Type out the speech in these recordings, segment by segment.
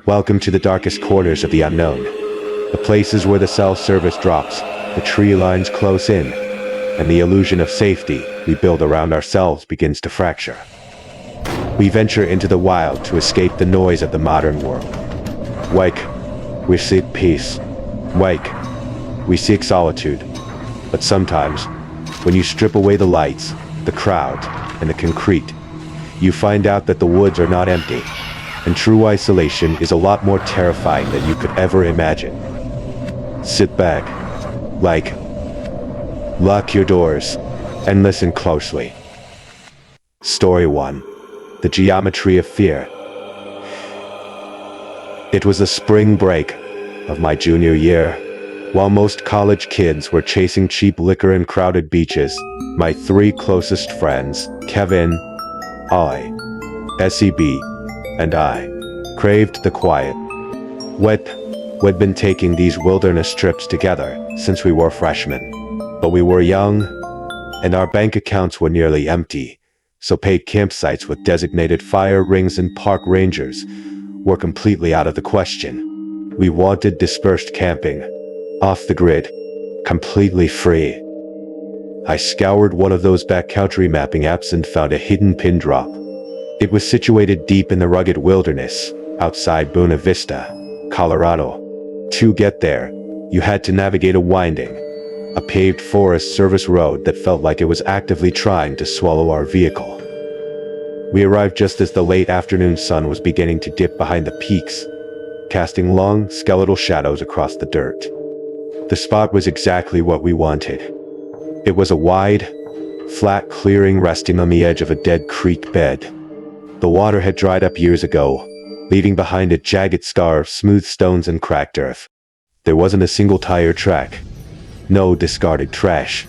Welcome to the darkest corners of the unknown. The places where the cell service drops, the tree lines close in, and the illusion of safety we build around ourselves begins to fracture. We venture into the wild to escape the noise of the modern world. Wake, we seek peace. Wake, we seek solitude. But sometimes, when you strip away the lights, the crowd, and the concrete, you find out that the woods are not empty, and true isolation is a lot more terrifying than you could ever imagine. Sit back, lock your doors, and listen closely. Story 1. The Geometry of Fear. It was the spring break of my junior year. While most college kids were chasing cheap liquor and crowded beaches, my three closest friends, Kevin, Ollie, SEB, and I, craved the quiet. We'd been taking these wilderness trips together since we were freshmen, but we were young, and our bank accounts were nearly empty, so paid campsites with designated fire rings and park rangers were completely out of the question. We wanted dispersed camping, off the grid, completely free. I scoured one of those backcountry mapping apps and found a hidden pin drop. It was situated deep in the rugged wilderness, outside Buena Vista, Colorado. To get there, you had to navigate a winding, a paved Forest Service road that felt like it was actively trying to swallow our vehicle. We arrived just as the late afternoon sun was beginning to dip behind the peaks, casting long, skeletal shadows across the dirt. The spot was exactly what we wanted. It was a wide, flat clearing resting on the edge of a dead creek bed. The water had dried up years ago, leaving behind a jagged scar of smooth stones and cracked earth. There wasn't a single tire track, no discarded trash,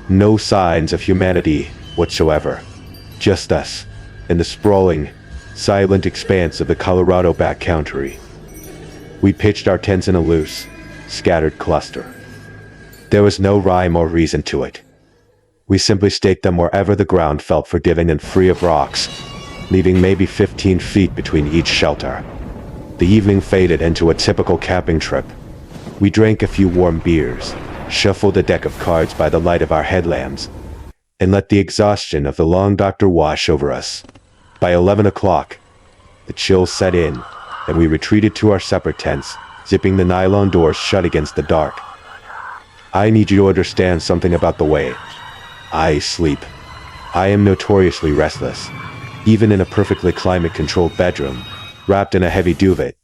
no signs of humanity whatsoever. Just us, in the sprawling, silent expanse of the Colorado backcountry. We pitched our tents in a loose, scattered cluster. There was no rhyme or reason to it. We simply staked them wherever the ground felt forgiving and free of rocks, leaving maybe 15 feet between each shelter. The evening faded into a typical camping trip. We drank a few warm beers, shuffled a deck of cards by the light of our headlamps, and let the exhaustion of the long doctor wash over us. By 11 o'clock, the chill set in, and we retreated to our separate tents, zipping the nylon doors shut against the dark. I need you to understand something about the way I sleep. I am notoriously restless. Even in a perfectly climate-controlled bedroom, wrapped in a heavy duvet,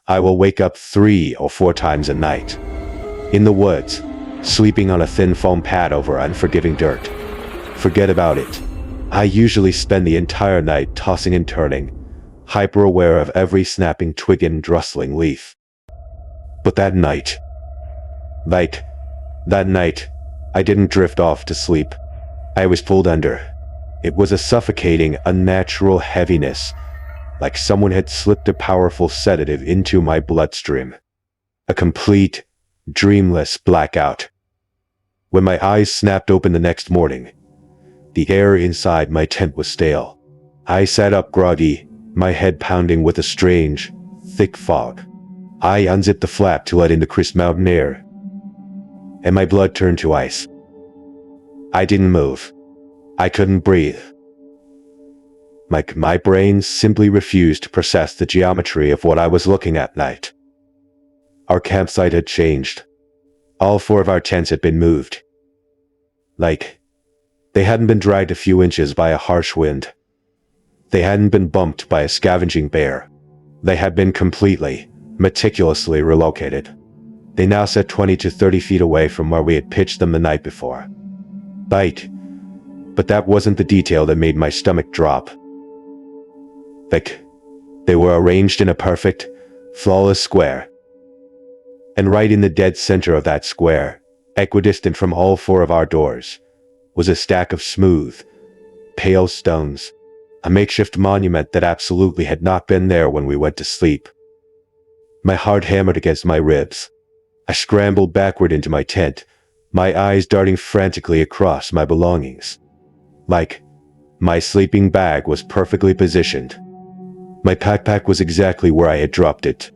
I will wake up 3 or 4 times a night. In the woods, sleeping on a thin foam pad over unforgiving dirt. Forget about it. I usually spend the entire night tossing and turning, hyper-aware of every snapping twig and rustling leaf. But that night, I didn't drift off to sleep. I was pulled under. It was a suffocating, unnatural heaviness, like someone had slipped a powerful sedative into my bloodstream. A complete, dreamless blackout. When my eyes snapped open the next morning, the air inside my tent was stale. I sat up groggy, my head pounding with a strange, thick fog. I unzipped the flap to let in the crisp mountain air, and my blood turned to ice. I didn't move. I couldn't breathe. My brain simply refused to process the geometry of what I was looking at night. Our campsite had changed. All 4 of our tents had been moved. They hadn't been dragged a few inches by a harsh wind. They hadn't been bumped by a scavenging bear. They had been completely, meticulously relocated. They now sat 20 to 30 feet away from where we had pitched them the night before. But that wasn't the detail that made my stomach drop. They were arranged in a perfect, flawless square. And right in the dead center of that square, equidistant from all 4 of our doors, was a stack of smooth, pale stones, a makeshift monument that absolutely had not been there when we went to sleep. My heart hammered against my ribs. I scrambled backward into my tent, my eyes darting frantically across my belongings. My sleeping bag was perfectly positioned. My backpack was exactly where I had dropped it.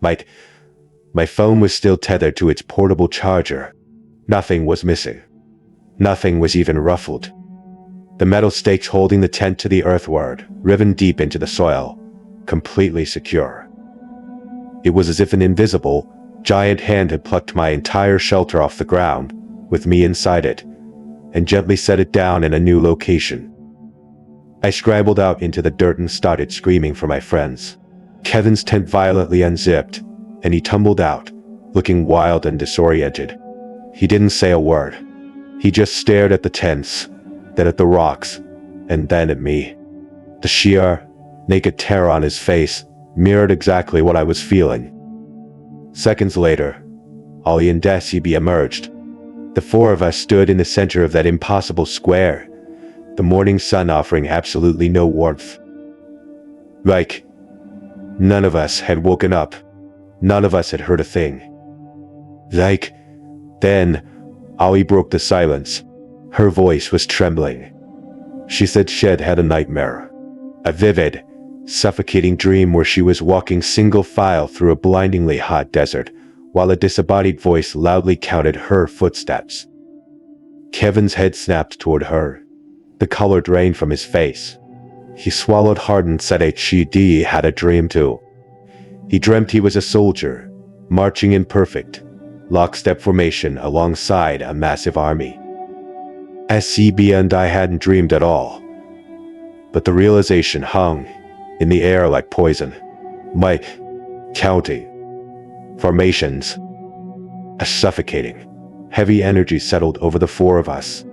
My phone was still tethered to its portable charger. Nothing was missing. Nothing was even ruffled. The metal stakes holding the tent to the earthward, riven deep into the soil, completely secure. It was as if an invisible, giant hand had plucked my entire shelter off the ground, with me inside it, and gently set it down in a new location. I scrambled out into the dirt and started screaming for my friends. Kevin's tent violently unzipped, and he tumbled out, looking wild and disoriented. He didn't say a word. He just stared at the tents, then at the rocks, and then at me. The sheer, naked terror on his face mirrored exactly what I was feeling. Seconds later, Ollie and Desiby emerged. The four of us stood in the center of that impossible square, the morning sun offering absolutely no warmth. Like, none of us had woken up. None of us had heard a thing. Then, Ollie broke the silence. Her voice was trembling. She said she'd had a nightmare. A vivid, suffocating dream where she was walking single file through a blindingly hot desert, while a disembodied voice loudly counted her footsteps. Kevin's head snapped toward her. The color drained from his face. He swallowed hard and said she had a dream too. He dreamt he was a soldier, marching in perfect, lockstep formation alongside a massive army. SCB and I hadn't dreamed at all. But the realization hung in the air like poison. Mike, county, formations. A suffocating, heavy energy settled over the four of us.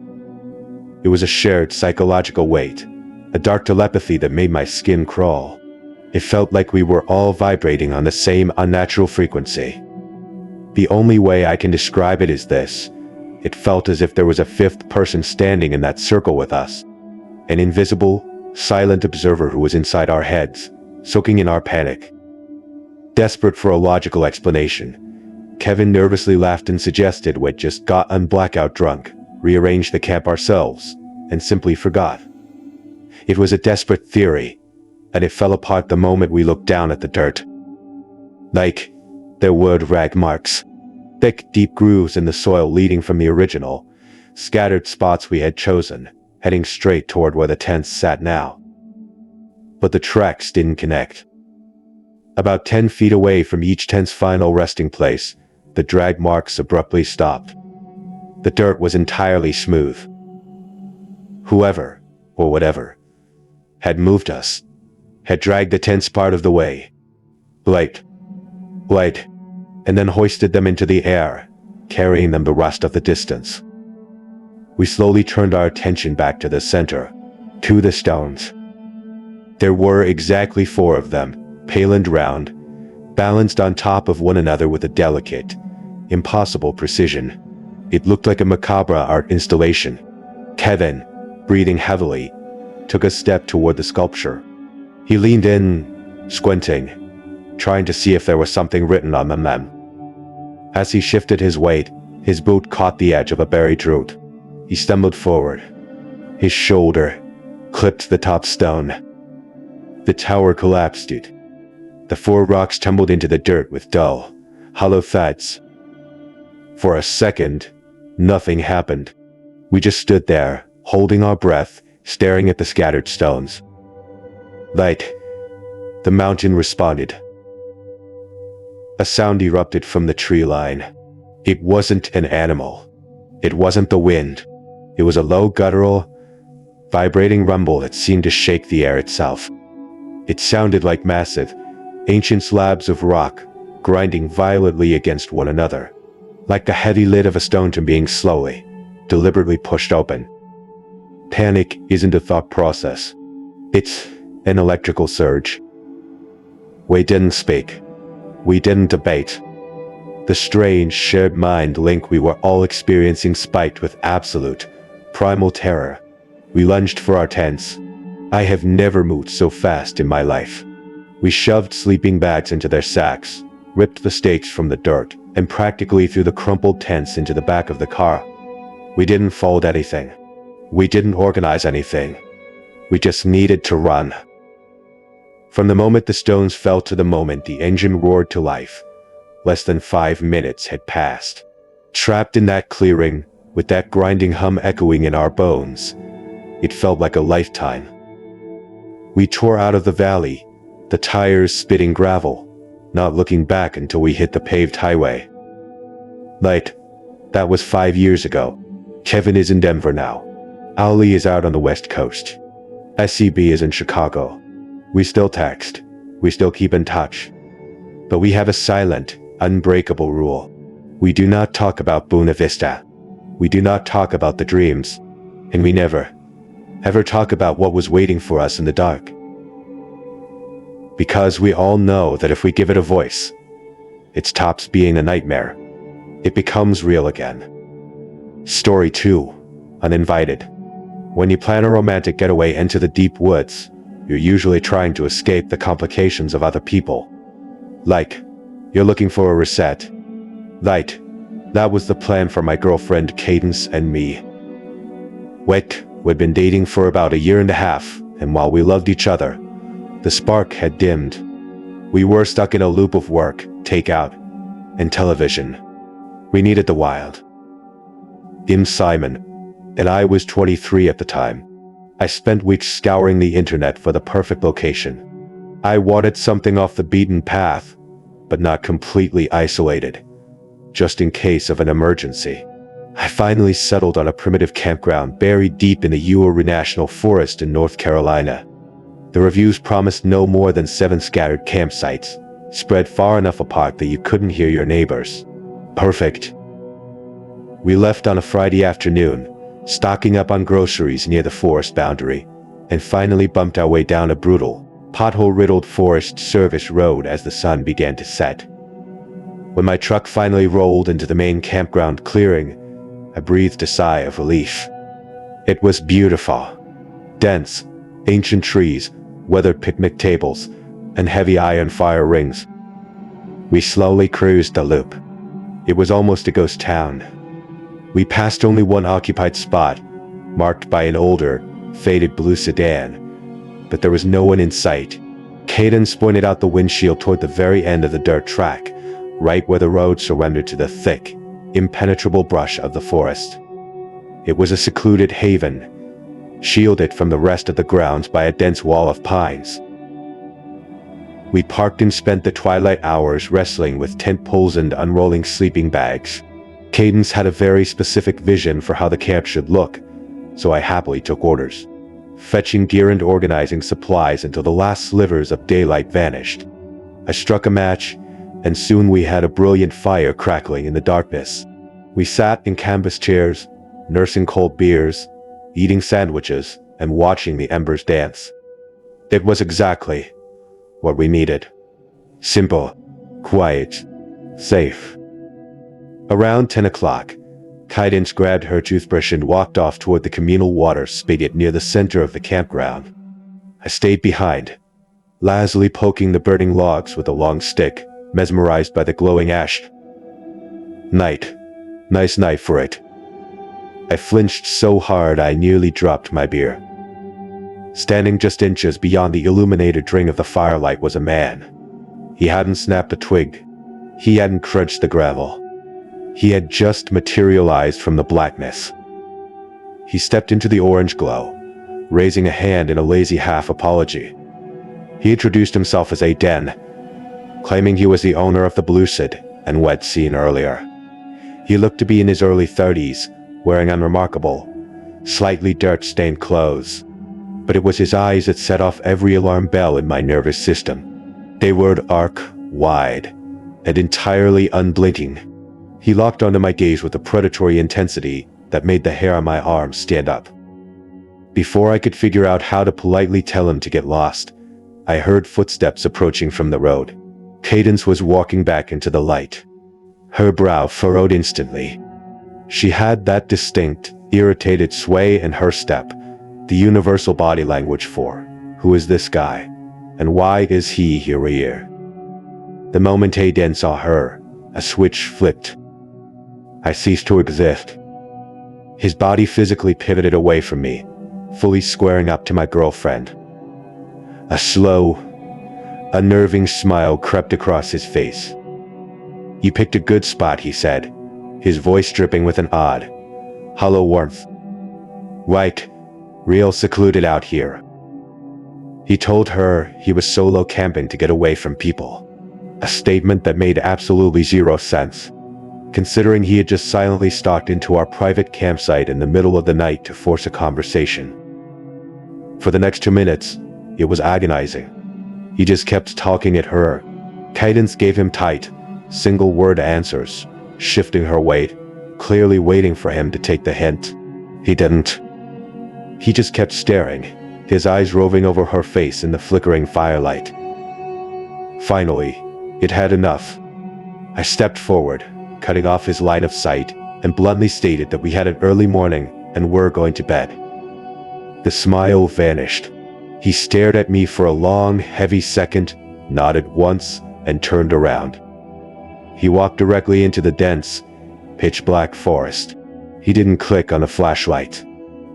It was a shared psychological weight, a dark telepathy that made my skin crawl. It felt like we were all vibrating on the same unnatural frequency. The only way I can describe it is this. It felt as if there was a fifth person standing in that circle with us. An invisible, silent observer who was inside our heads, soaking in our panic. Desperate for a logical explanation, Kevin nervously laughed and suggested we'd just gotten blackout drunk, rearranged the camp ourselves, and simply forgot. It was a desperate theory, and it fell apart the moment we looked down at the dirt. There were rag marks. Thick, deep grooves in the soil leading from the original, scattered spots we had chosen, heading straight toward where the tents sat now. But the tracks didn't connect. About 10 feet away from each tent's final resting place, the drag marks abruptly stopped. The dirt was entirely smooth. Whoever, or whatever, had moved us, had dragged the tents part of the way. Light, and then hoisted them into the air, carrying them the rest of the distance. We slowly turned our attention back to the center, to the stones. There were exactly 4 of them, pale and round, balanced on top of one another with a delicate, impossible precision. It looked like a macabre art installation. Kevin, breathing heavily, took a step toward the sculpture. He leaned in, squinting, trying to see if there was something written on them. As he shifted his weight, his boot caught the edge of a buried root. He stumbled forward. His shoulder clipped the top stone. The tower collapsed. The 4 rocks tumbled into the dirt with dull, hollow thuds. For a second, nothing happened. We just stood there, holding our breath, staring at the scattered stones. The mountain responded. A sound erupted from the tree line. It wasn't an animal. It wasn't the wind. It was a low, guttural, vibrating rumble that seemed to shake the air itself. It sounded like massive, ancient slabs of rock grinding violently against one another, like the heavy lid of a stone being slowly, deliberately pushed open. Panic isn't a thought process. It's an electrical surge. We didn't speak. We didn't debate. The strange shared mind link we were all experiencing spiked with absolute, primal terror. We lunged for our tents. I have never moved so fast in my life. We shoved sleeping bags into their sacks, ripped the stakes from the dirt, and practically threw the crumpled tents into the back of the car. We didn't fold anything. We didn't organize anything. We just needed to run. From the moment the stones fell to the moment the engine roared to life, less than 5 minutes had passed. Trapped in that clearing, with that grinding hum echoing in our bones, it felt like a lifetime. We tore out of the valley, the tires spitting gravel, not looking back until we hit the paved highway. That was 5 years ago. Kevin is in Denver now. Ali is out on the West Coast. SCB is in Chicago. We still text. We still keep in touch. But we have a silent, unbreakable rule. We do not talk about Buena Vista. We do not talk about the dreams. And we never, ever talk about what was waiting for us in the dark. Because we all know that if we give it a voice, it stops being a nightmare. It becomes real again. Story 2. Uninvited. When you plan a romantic getaway into the deep woods, you're usually trying to escape the complications of other people. You're looking for a reset. That was the plan for my girlfriend Cadence and me. We'd been dating for about 1.5 years, and while we loved each other, the spark had dimmed. We were stuck in a loop of work, takeout, and television. We needed the wild. Simon, and I was 23 at the time. I spent weeks scouring the internet for the perfect location. I wanted something off the beaten path, but not completely isolated, just in case of an emergency. I finally settled on a primitive campground buried deep in the Uinta National Forest in North Carolina. The reviews promised no more than 7 scattered campsites, spread far enough apart that you couldn't hear your neighbors. Perfect. We left on a Friday afternoon, stocking up on groceries near the forest boundary, and finally bumped our way down a brutal, pothole-riddled Forest Service road as the sun began to set. When my truck finally rolled into the main campground clearing, I breathed a sigh of relief. It was beautiful. Dense, ancient trees, weathered picnic tables, and heavy iron fire rings. We slowly cruised the loop. It was almost a ghost town. We passed only one occupied spot, marked by an older, faded blue sedan, but there was no one in sight. Cadence pointed out the windshield toward the very end of the dirt track, right where the road surrendered to the thick, impenetrable brush of the forest. It was a secluded haven, shielded from the rest of the grounds by a dense wall of pines. We parked and spent the twilight hours wrestling with tent poles and unrolling sleeping bags. Cadence had a very specific vision for how the camp should look, so I happily took orders, fetching gear and organizing supplies until the last slivers of daylight vanished. I struck a match, and soon we had a brilliant fire crackling in the darkness. We sat in canvas chairs, nursing cold beers, eating sandwiches, and watching the embers dance. It was exactly what we needed. Simple, quiet, safe. Around 10 o'clock, Cadence grabbed her toothbrush and walked off toward the communal water spigot near the center of the campground. I stayed behind, lazily poking the burning logs with a long stick, mesmerized by the glowing ash. Nice night for it. I flinched so hard I nearly dropped my beer. Standing just inches beyond the illuminated ring of the firelight was a man. He hadn't snapped a twig. He hadn't crunched the gravel. He had just materialized from the blackness. He stepped into the orange glow, raising a hand in a lazy half-apology. He introduced himself as Aiden, claiming he was the owner of the Bluecid and we'd seen earlier. He looked to be in his early 30s, wearing unremarkable, slightly dirt-stained clothes. But it was his eyes that set off every alarm bell in my nervous system. They were arc-wide and entirely unblinking. He locked onto my gaze with a predatory intensity that made the hair on my arm stand up. Before I could figure out how to politely tell him to get lost, I heard footsteps approaching from the road. Cadence was walking back into the light. Her brow furrowed instantly. She had that distinct, irritated sway in her step, the universal body language for, who is this guy, and why is he here? The moment Aiden saw her, a switch flipped. I ceased to exist. His body physically pivoted away from me, fully squaring up to my girlfriend. A slow, A nerving smile crept across his face. "You picked a good spot," he said, his voice dripping with an odd, hollow warmth. "Right, real secluded out here." He told her he was solo camping to get away from people. A statement that made absolutely zero sense, considering he had just silently stalked into our private campsite in the middle of the night to force a conversation. For the next 2 minutes, it was agonizing. He just kept talking at her. Cadence gave him tight, single-word answers, shifting her weight, clearly waiting for him to take the hint. He didn't. He just kept staring, his eyes roving over her face in the flickering firelight. Finally, it had enough. I stepped forward, cutting off his line of sight, and bluntly stated that we had an early morning and were going to bed. The smile vanished. He stared at me for a long, heavy second, nodded once, and turned around. He walked directly into the dense, pitch-black forest. He didn't click on a flashlight.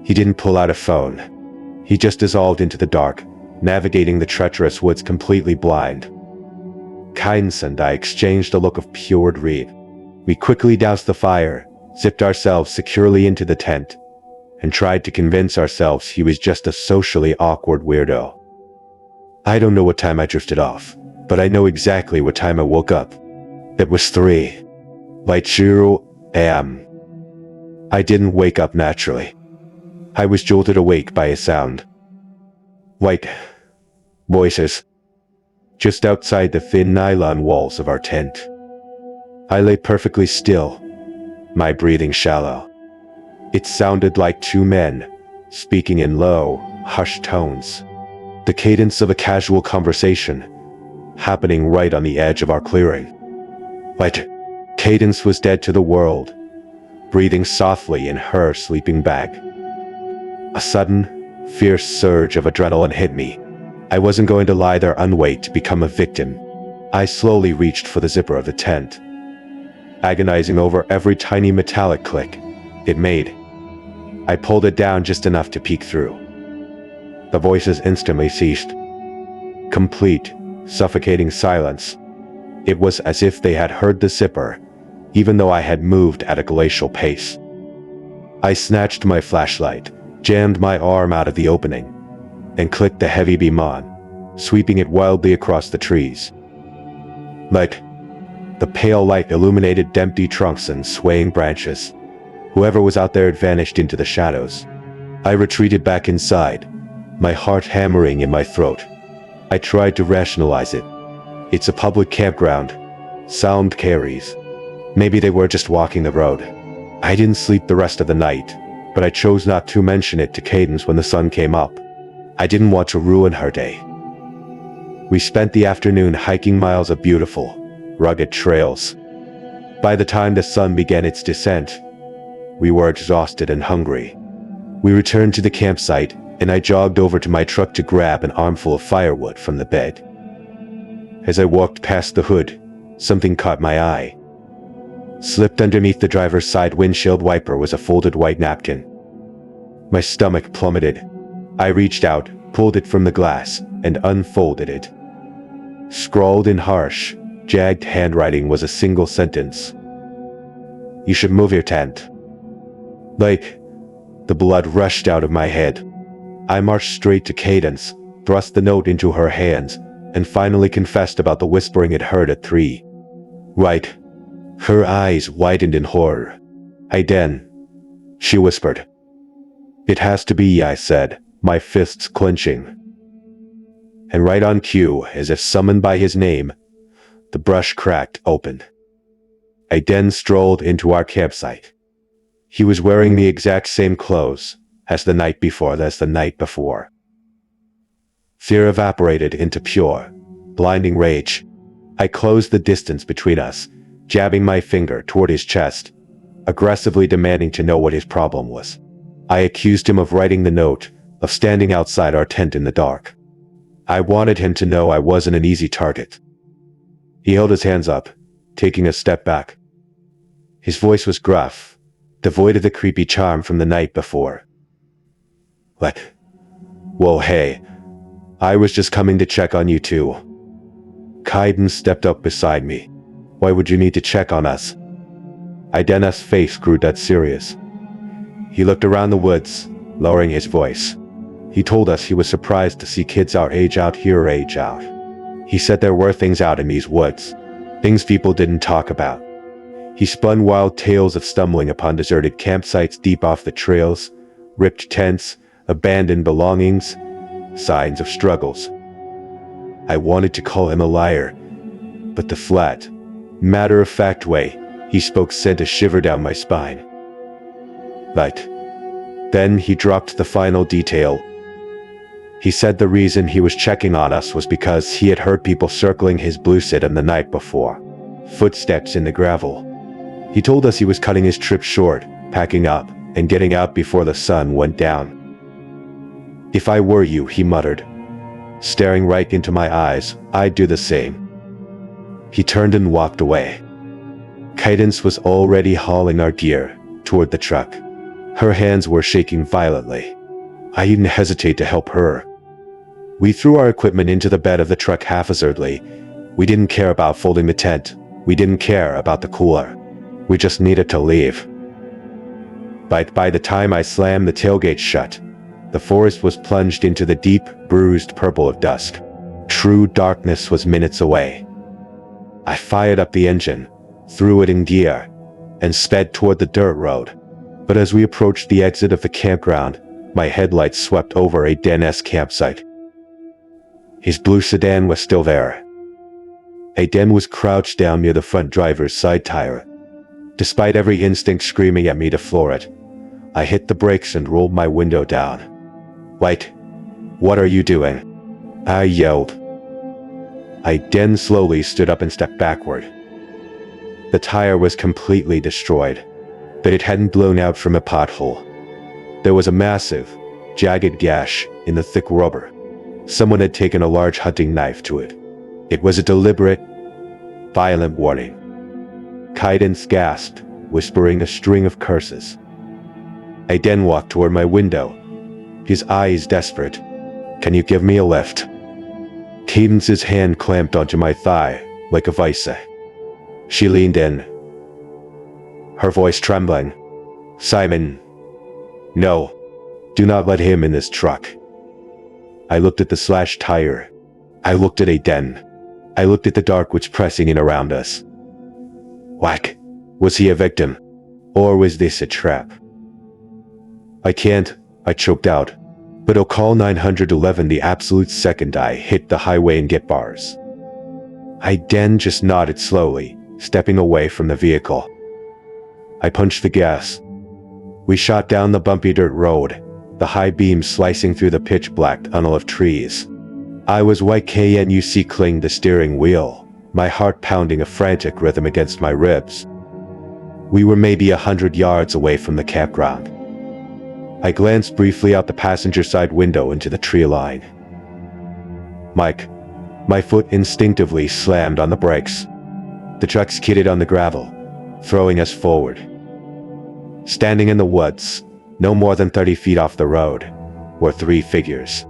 He didn't pull out a phone. He just dissolved into the dark, navigating the treacherous woods completely blind. Cadence and I exchanged a look of pure dread. We quickly doused the fire, zipped ourselves securely into the tent, and tried to convince ourselves he was just a socially awkward weirdo. I don't know what time I drifted off, but I know exactly what time I woke up. It was 3:00 a.m. I didn't wake up naturally. I was jolted awake by a sound. White voices. Just outside the thin nylon walls of our tent. I lay perfectly still, my breathing shallow. It sounded like two men, speaking in low, hushed tones. The cadence of a casual conversation, happening right on the edge of our clearing. But Cadence was dead to the world, breathing softly in her sleeping bag. A sudden, fierce surge of adrenaline hit me. I wasn't going to lie there unweight to become a victim. I slowly reached for the zipper of the tent, agonizing over every tiny metallic click it made. I pulled it down just enough to peek through. The voices instantly ceased. Complete, suffocating silence. It was as if they had heard the zipper, even though I had moved at a glacial pace. I snatched my flashlight, jammed my arm out of the opening, and clicked the heavy beam on, sweeping it wildly across the trees. The pale light illuminated empty trunks and swaying branches. Whoever was out there had vanished into the shadows. I retreated back inside, my heart hammering in my throat. I tried to rationalize it. It's a public campground. Sound carries. Maybe they were just walking the road. I didn't sleep the rest of the night, but I chose not to mention it to Cadence when the sun came up. I didn't want to ruin her day. We spent the afternoon hiking miles of beautiful, rugged trails. By the time the sun began its descent, we were exhausted and hungry. We returned to the campsite, and I jogged over to my truck to grab an armful of firewood from the bed. As I walked past the hood, something caught my eye. Slipped underneath the driver's side windshield wiper was a folded white napkin. My stomach plummeted. I reached out, pulled it from the glass, and unfolded it. Scrawled in harsh, jagged handwriting was a single sentence. "You should move your tent." The blood rushed out of my head. I marched straight to Cadence, thrust the note into her hands, and finally confessed about the whispering it heard at 3. Right. Her eyes widened in horror. She whispered. "It has to be," I said, my fists clenching. And right on cue, as if summoned by his name, the brush cracked open. I strolled into our campsite. He was wearing the exact same clothes as the night before. Fear evaporated into pure, blinding rage. I closed the distance between us, jabbing my finger toward his chest, aggressively demanding to know what his problem was. I accused him of writing the note, of standing outside our tent in the dark. I wanted him to know I wasn't an easy target. He held his hands up, taking a step back. His voice was gruff, devoid of the creepy charm from the night before. "Well, hey, I was just coming to check on you too. Kaiden stepped up beside me. Why would you need to check on us? Idenna's face grew dead serious. He looked around the woods, lowering his voice. He told us he was surprised to see kids our age out here age out. He said there were things out in these woods, things people didn't talk about. He spun wild tales of stumbling upon deserted campsites deep off the trails, ripped tents, abandoned belongings, signs of struggles. I wanted to call him a liar, but the flat, matter-of-fact way he spoke sent a shiver down my spine. But then he dropped the final detail. He said the reason he was checking on us was because he had heard people circling his blue sedan the night before. Footsteps in the gravel. He told us he was cutting his trip short, packing up, and getting out before the sun went down. If I were you, he muttered, staring right into my eyes, I'd do the same. He turned and walked away. Cadence was already hauling our gear toward the truck. Her hands were shaking violently. I didn't hesitate to help her. We threw our equipment into the bed of the truck haphazardly. We didn't care about folding the tent. We didn't care about the cooler. We just needed to leave. But by the time I slammed the tailgate shut, the forest was plunged into the deep, bruised purple of dusk. True darkness was minutes away. I fired up the engine, threw it in gear, and sped toward the dirt road. But as we approached the exit of the campground, my headlights swept over a Den's campsite. His blue sedan was still there. A Den was crouched down near the front driver's side tire. Despite every instinct screaming at me to floor it, I hit the brakes and rolled my window down. Wait, what are you doing? I yelled. Den slowly stood up and stepped backward. The tire was completely destroyed, but it hadn't blown out from a pothole. There was a massive, jagged gash in the thick rubber. Someone had taken a large hunting knife to it. It was a deliberate, violent warning. Cadence gasped, whispering a string of curses. I then walked toward my window, his eyes desperate. Can you give me a lift? Cadence's hand clamped onto my thigh, like a vice. She leaned in, her voice trembling. Simon, no, do not let him in this truck. I looked at the slashed tire. I looked at Den. I looked at the dark woods pressing in around us. Whack, was he a victim? Or was this a trap? I can't, I choked out. But I'll call 911 the absolute second I hit the highway and get bars. Den just nodded slowly, stepping away from the vehicle. I punched the gas. We shot down the bumpy dirt road, the high beams slicing through the pitch-black tunnel of trees. I was YKNUC clinging the steering wheel, my heart pounding a frantic rhythm against my ribs. We were maybe 100 yards away from the campground. I glanced briefly out the passenger side window into the tree line. Mike, my foot instinctively slammed on the brakes. The truck skidded on the gravel, throwing us forward. Standing in the woods, no more than 30 feet off the road, were three figures.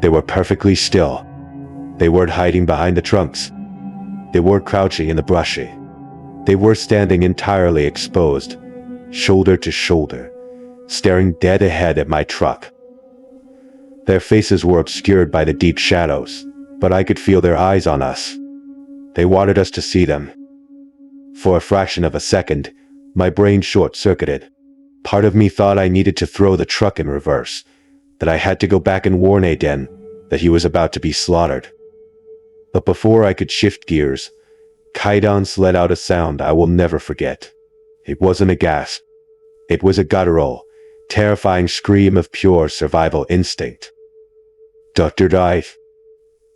They were perfectly still. They weren't hiding behind the trunks. They weren't crouching in the brushy. They were standing entirely exposed, shoulder to shoulder, staring dead ahead at my truck. Their faces were obscured by the deep shadows, but I could feel their eyes on us. They wanted us to see them. For a fraction of a second, my brain short-circuited. Part of me thought I needed to throw the truck in reverse, that I had to go back and warn Den that he was about to be slaughtered. But before I could shift gears, Cadence let out a sound I will never forget. It wasn't a gasp. It was a guttural, terrifying scream of pure survival instinct. Dr. Dive.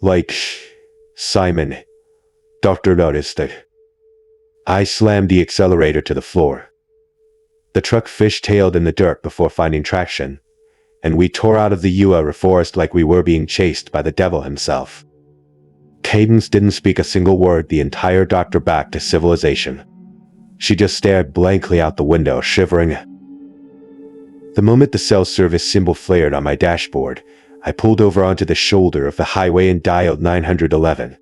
Like, Simon. Doctor noticed it. I slammed the accelerator to the floor. The truck fish-tailed in the dirt before finding traction, and we tore out of the Ua forest like we were being chased by the devil himself. Cadence didn't speak a single word the entire doctor back to civilization. She just stared blankly out the window, shivering. The moment the cell service symbol flared on my dashboard, I pulled over onto the shoulder of the highway and dialed 911.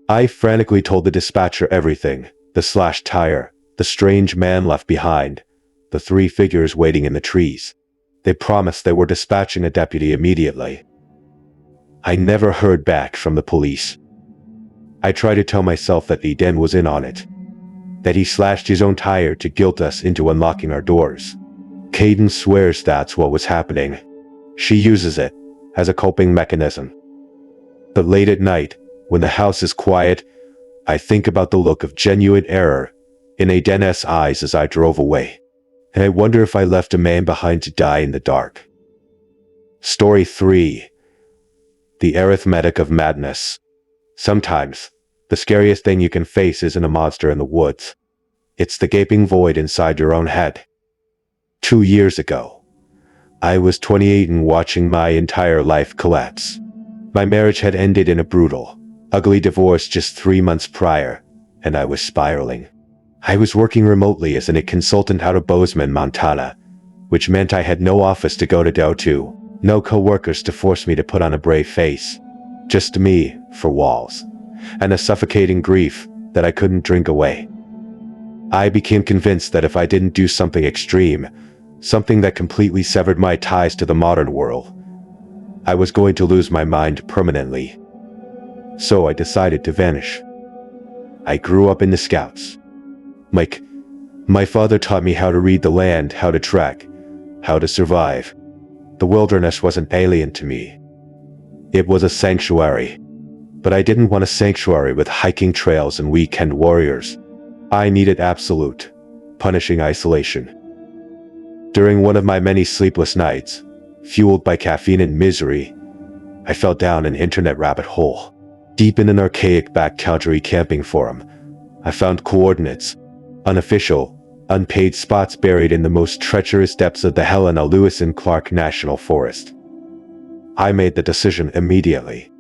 I frantically told the dispatcher everything: the slashed tire, the strange man left behind, the three figures waiting in the trees. They promised they were dispatching a deputy immediately. I never heard back from the police. I tried to tell myself that Eden was in on it, that he slashed his own tire to guilt us into unlocking our doors. Caden swears that's what was happening. She uses it as a coping mechanism. But late at night, when the house is quiet, I think about the look of genuine error in Eden's eyes as I drove away, and I wonder if I left a man behind to die in the dark. Story 3. The Arithmetic of Madness. Sometimes, the scariest thing you can face isn't a monster in the woods. It's the gaping void inside your own head. 2 years ago, I was 28 and watching my entire life collapse. My marriage had ended in a brutal, ugly divorce just 3 months prior, and I was spiraling. I was working remotely as a consultant out of Bozeman, Montana, which meant I had no office to go to, no co-workers to force me to put on a brave face. Just me, for walls, and a suffocating grief that I couldn't drink away. I became convinced that if I didn't do something extreme, something that completely severed my ties to the modern world, I was going to lose my mind permanently. So I decided to vanish. I grew up in the Scouts. My father taught me how to read the land, how to track, how to survive. The wilderness wasn't alien to me. It was a sanctuary. But I didn't want a sanctuary with hiking trails and weekend warriors. I needed absolute, punishing isolation. During one of my many sleepless nights, fueled by caffeine and misery, I fell down an internet rabbit hole. Deep in an archaic backcountry camping forum, I found coordinates, unofficial, unpaid spots buried in the most treacherous depths of the Helena Lewis and Clark National Forest. I made the decision immediately.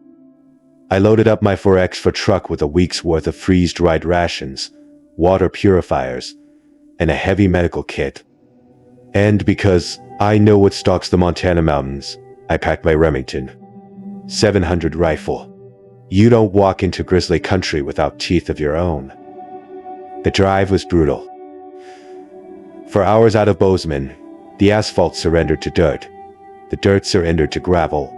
I loaded up my 4x4 truck with a week's worth of freeze-dried rations, water purifiers, and a heavy medical kit. And because I know what stalks the Montana mountains, I packed my Remington 700 rifle. You don't walk into grizzly country without teeth of your own. The drive was brutal. For hours out of Bozeman, the asphalt surrendered to dirt, the dirt surrendered to gravel,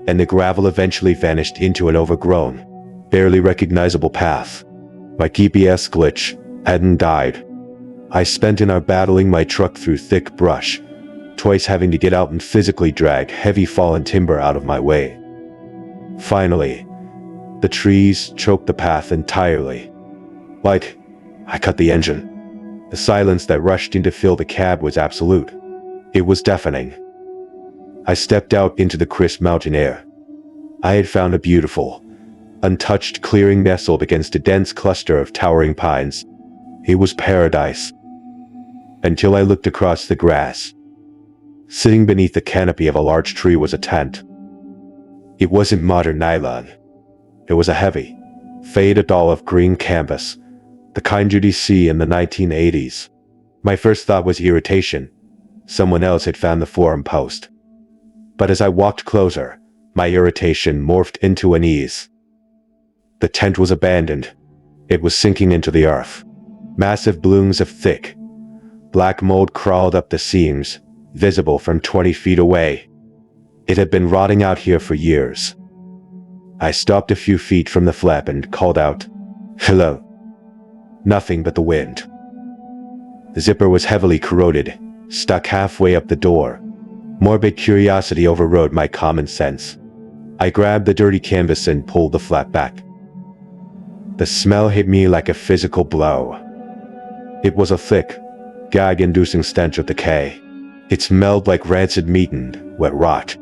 and the gravel eventually vanished into an overgrown, barely recognizable path. My GPS glitch hadn't died. I spent an hour battling my truck through thick brush, twice having to get out and physically drag heavy fallen timber out of my way. Finally, the trees choked the path entirely. I cut the engine. The silence that rushed in to fill the cab was absolute. It was deafening. I stepped out into the crisp mountain air. I had found a beautiful, untouched clearing nestled against a dense cluster of towering pines. It was paradise. Until I looked across the grass. Sitting beneath the canopy of a large tree was a tent. It wasn't modern nylon. It was a heavy, faded olive green canvas, the kind you'd see in the 1980s. My first thought was irritation. Someone else had found the forum post. But as I walked closer, my irritation morphed into unease. The tent was abandoned. It was sinking into the earth. Massive blooms of thick, black mold crawled up the seams, visible from 20 feet away. It had been rotting out here for years. I stopped a few feet from the flap and called out, "Hello." Nothing but the wind. The zipper was heavily corroded, stuck halfway up the door. Morbid curiosity overrode my common sense. I grabbed the dirty canvas and pulled the flap back. The smell hit me like a physical blow. It was a thick, gag-inducing stench of decay. It smelled like rancid meat and wet rot.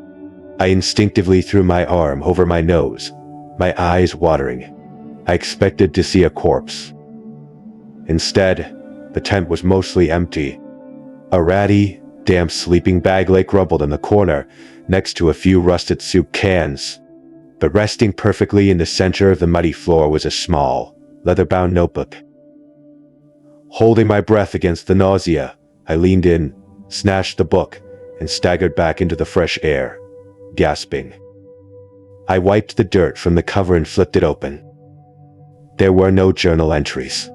I instinctively threw my arm over my nose, my eyes watering. I expected to see a corpse. Instead, the tent was mostly empty. A ratty, damp sleeping bag lay crumpled in the corner, next to a few rusted soup cans. But resting perfectly in the center of the muddy floor was a small, leather-bound notebook. Holding my breath against the nausea, I leaned in, snatched the book, and staggered back into the fresh air, gasping. I wiped the dirt from the cover and flipped it open. There were no journal entries.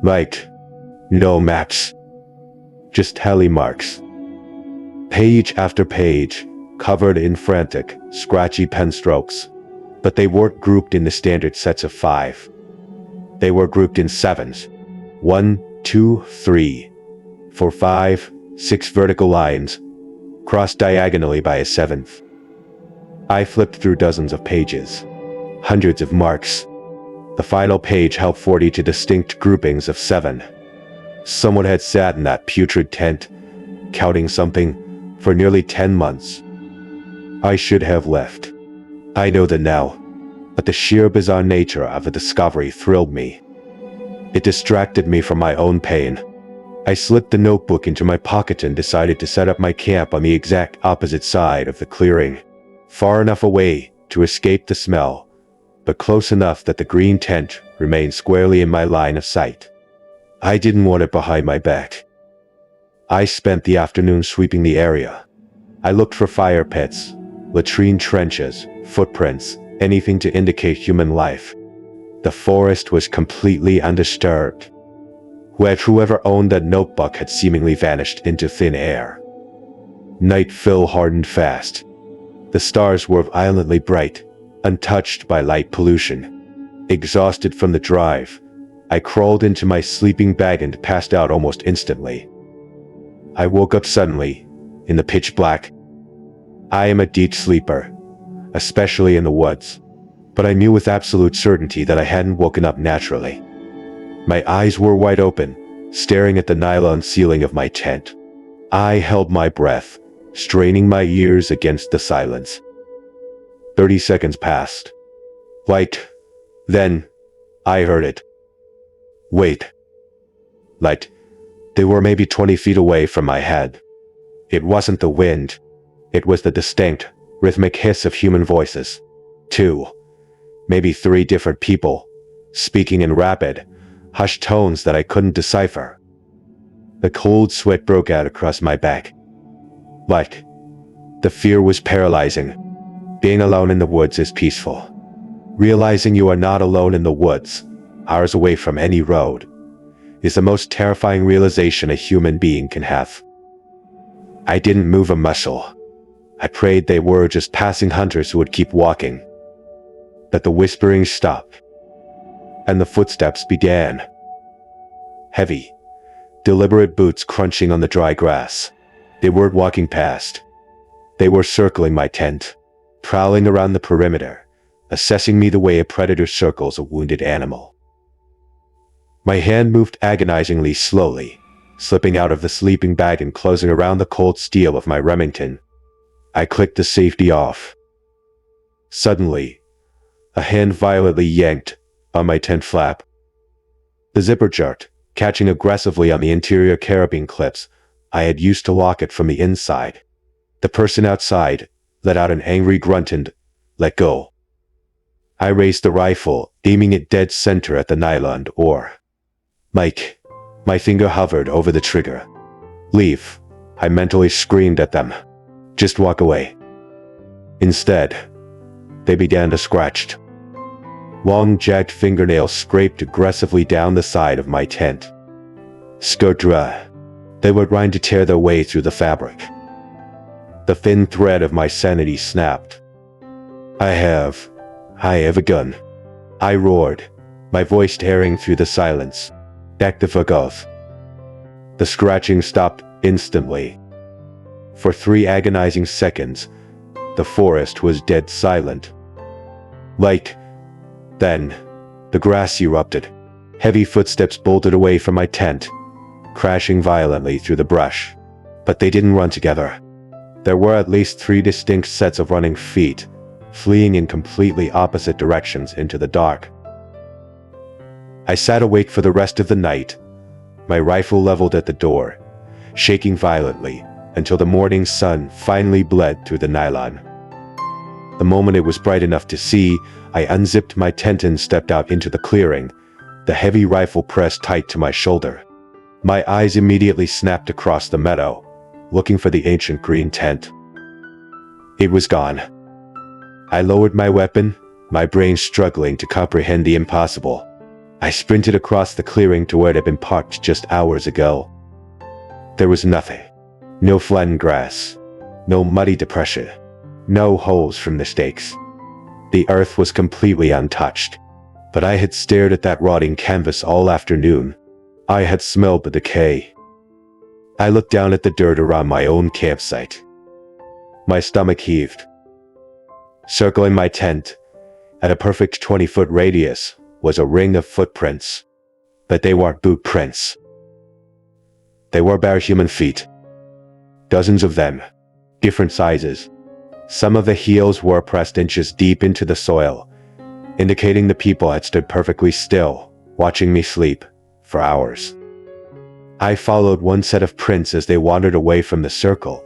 Like, no maps. Just tally marks. Page after page, covered in frantic, scratchy pen strokes. But they weren't grouped in the standard sets of 5. They were grouped in 7s. 1, 2, 3, 4, 5, 6 vertical lines, crossed diagonally by a 7th. I flipped through dozens of pages. Hundreds of marks. The final page held 42 distinct groupings of 7. Someone had sat in that putrid tent, counting something, for nearly 10 months. I should have left. I know that now, but the sheer bizarre nature of the discovery thrilled me. It distracted me from my own pain. I slipped the notebook into my pocket and decided to set up my camp on the exact opposite side of the clearing, far enough away to escape the smell, but close enough that the green tent remained squarely in my line of sight. I didn't want it behind my back. I spent the afternoon sweeping the area. I looked for fire pits, latrine trenches, footprints, anything to indicate human life. The forest was completely undisturbed. Whoever owned that notebook had seemingly vanished into thin air. Night fell hard and fast. The stars were violently bright, untouched by light pollution. Exhausted from the drive, I crawled into my sleeping bag and passed out almost instantly. I woke up suddenly, in the pitch black. I am a deep sleeper, especially in the woods, but I knew with absolute certainty that I hadn't woken up naturally. My eyes were wide open, staring at the nylon ceiling of my tent. I held my breath, straining my ears against the silence. 30 seconds passed. Then, I heard it. Wait. They were maybe 20 feet away from my head. It wasn't the wind. It was the distinct, rhythmic hiss of human voices. 2, maybe 3 different people, speaking in rapid, hushed tones that I couldn't decipher. The cold sweat broke out across my back. The fear was paralyzing. Being alone in the woods is peaceful. Realizing you are not alone in the woods, hours away from any road, is the most terrifying realization a human being can have. I didn't move a muscle. I prayed they were just passing hunters who would keep walking. That the whispering stopped, and the footsteps began. Heavy, deliberate boots crunching on the dry grass. They weren't walking past. They were circling my tent, prowling around the perimeter, assessing me the way a predator circles a wounded animal. My hand moved agonizingly slowly, slipping out of the sleeping bag and closing around the cold steel of my Remington. I clicked the safety off. Suddenly, a hand violently yanked on my tent flap. The zipper jerked, catching aggressively on the interior carabine clips I had used to lock it from the inside. The person outside let out an angry grunt and let go. I raised the rifle, aiming it dead center at the nylon oar. Mike, my finger hovered over the trigger. Leave, I mentally screamed at them. Just walk away. Instead, they began to scratch. Long, jagged fingernails scraped aggressively down the side of my tent. Skirtra. They were trying to tear their way through the fabric. The thin thread of my sanity snapped. I have a gun. I roared, my voice tearing through the silence. Back the fuck off. The scratching stopped instantly. For 3 agonizing seconds, the forest was dead silent. Then, the grass erupted. Heavy footsteps bolted away from my tent, crashing violently through the brush. But they didn't run together. There were at least 3 distinct sets of running feet, fleeing in completely opposite directions into the dark. I sat awake for the rest of the night, my rifle leveled at the door, shaking violently until the morning sun finally bled through the nylon. The moment it was bright enough to see, I unzipped my tent and stepped out into the clearing, the heavy rifle pressed tight to my shoulder. My eyes immediately snapped across the meadow, looking for the ancient green tent. It was gone. I lowered my weapon, my brain struggling to comprehend the impossible. I sprinted across the clearing to where it had been parked just hours ago. There was nothing. No flattened grass. No muddy depression. No holes from the stakes. The earth was completely untouched. But I had stared at that rotting canvas all afternoon. I had smelled the decay. I looked down at the dirt around my own campsite. My stomach heaved. Circling my tent, at a perfect 20-foot radius, was a ring of footprints. But they weren't boot prints. They were bare human feet. Dozens of them, different sizes. Some of the heels were pressed inches deep into the soil, indicating the people had stood perfectly still, watching me sleep, for hours. I followed one set of prints as they wandered away from the circle,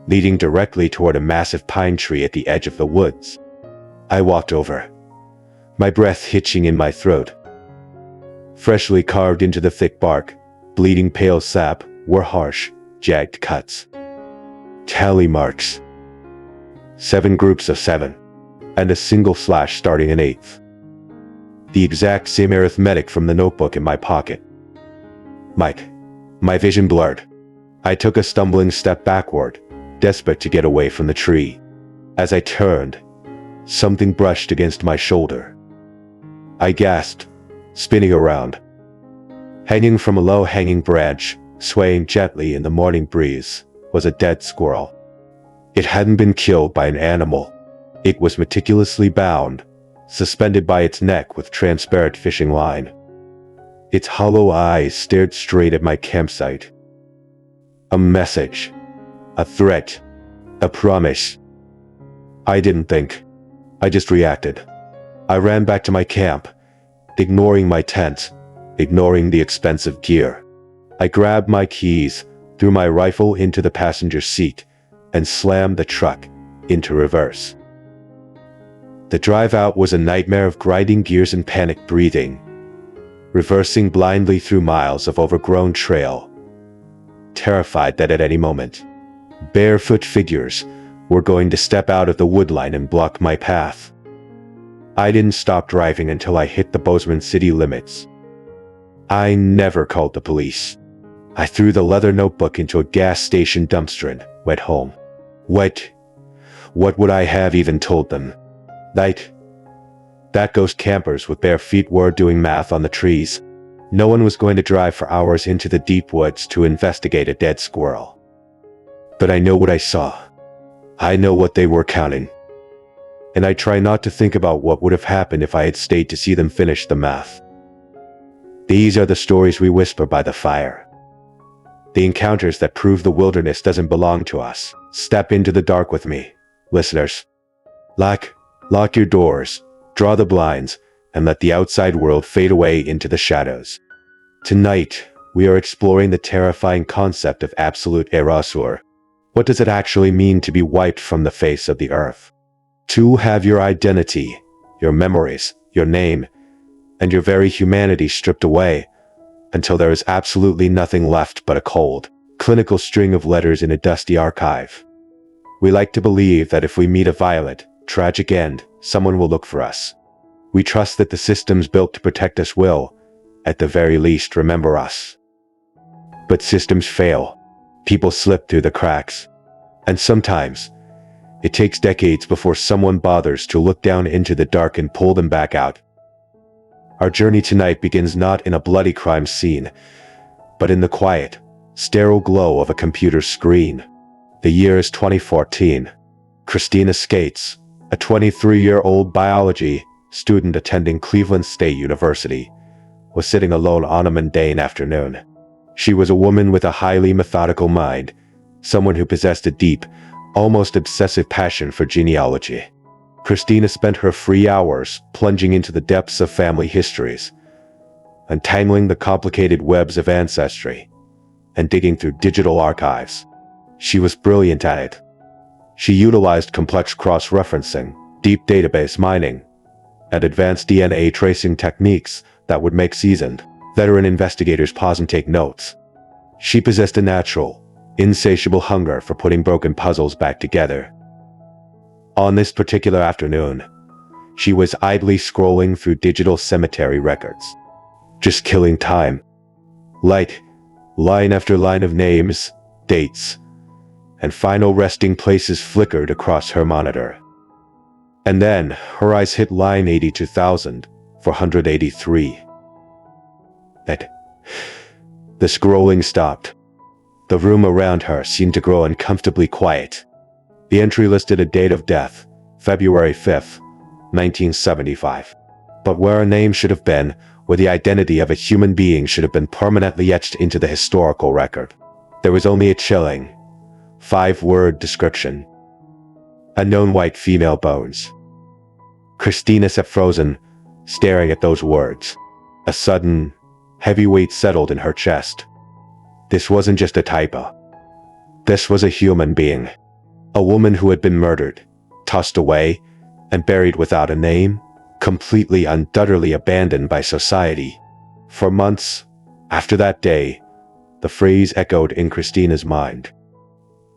leading directly toward a massive pine tree at the edge of the woods. I walked over, my breath hitching in my throat. Freshly carved into the thick bark, bleeding pale sap, were harsh, jagged cuts. Tally marks. 7 groups of 7, and a single slash starting an 8th. The exact same arithmetic from the notebook in my pocket. My vision blurred. I took a stumbling step backward, desperate to get away from the tree. As I turned, something brushed against my shoulder. I gasped, spinning around. Hanging from a low-hanging branch, swaying gently in the morning breeze, was a dead squirrel. It hadn't been killed by an animal. It was meticulously bound, suspended by its neck with transparent fishing line. Its hollow eyes stared straight at my campsite. A message. A threat. A promise. I didn't think. I just reacted. I ran back to my camp, ignoring my tent, ignoring the expensive gear. I grabbed my keys, threw my rifle into the passenger seat, and slammed the truck into reverse. The drive out was a nightmare of grinding gears and panicked breathing, reversing blindly through miles of overgrown trail, terrified that at any moment, barefoot figures were going to step out of the woodline and block my path. I didn't stop driving until I hit the Bozeman city limits. I never called the police. I threw the leather notebook into a gas station dumpster and went home. What would I have even told them? That ghost campers with bare feet were doing math on the trees. No one was going to drive for hours into the deep woods to investigate a dead squirrel. But I know what I saw. I know what they were counting. And I try not to think about what would have happened if I had stayed to see them finish the math. These are the stories we whisper by the fire. The encounters that prove the wilderness doesn't belong to us. Step into the dark with me, listeners. Lock your doors, draw the blinds, and let the outside world fade away into the shadows. Tonight, we are exploring the terrifying concept of absolute erasure. What does it actually mean to be wiped from the face of the earth? To have your identity, your memories, your name, and your very humanity stripped away, until there is absolutely nothing left but a cold, clinical string of letters in a dusty archive. We like to believe that if we meet a violent, tragic end, someone will look for us. We trust that the systems built to protect us will, at the very least, remember us. But systems fail. People slip through the cracks. And sometimes, it takes decades before someone bothers to look down into the dark and pull them back out. Our journey tonight begins not in a bloody crime scene, but in the quiet, sterile glow of a computer screen. The year is 2014. Christina Skates, a 23-year-old biology student attending Cleveland State University, was sitting alone on a mundane afternoon. She was a woman with a highly methodical mind, someone who possessed a deep, almost obsessive passion for genealogy. Christina spent her free hours plunging into the depths of family histories, untangling the complicated webs of ancestry, and digging through digital archives. She was brilliant at it. She utilized complex cross-referencing, deep database mining, and advanced DNA tracing techniques that would make seasoned, veteran investigators pause and take notes. She possessed a natural, insatiable hunger for putting broken puzzles back together. On this particular afternoon, she was idly scrolling through digital cemetery records. just killing time. Line after line of names, dates, and final resting places flickered across her monitor. And then her eyes hit line 82,483. The scrolling stopped. The room around her seemed to grow uncomfortably quiet. The entry listed a date of death, February 5th, 1975. But where a name should have been, where the identity of a human being should have been permanently etched into the historical record, there was only a chilling, 5-word description. Unknown white female bones. Christina sat frozen, staring at those words. A sudden, heavy weight settled in her chest. This wasn't just a typo. This was a human being. A woman who had been murdered, tossed away, and buried without a name, completely and utterly abandoned by society. For months, after that day, the phrase echoed in Christina's mind.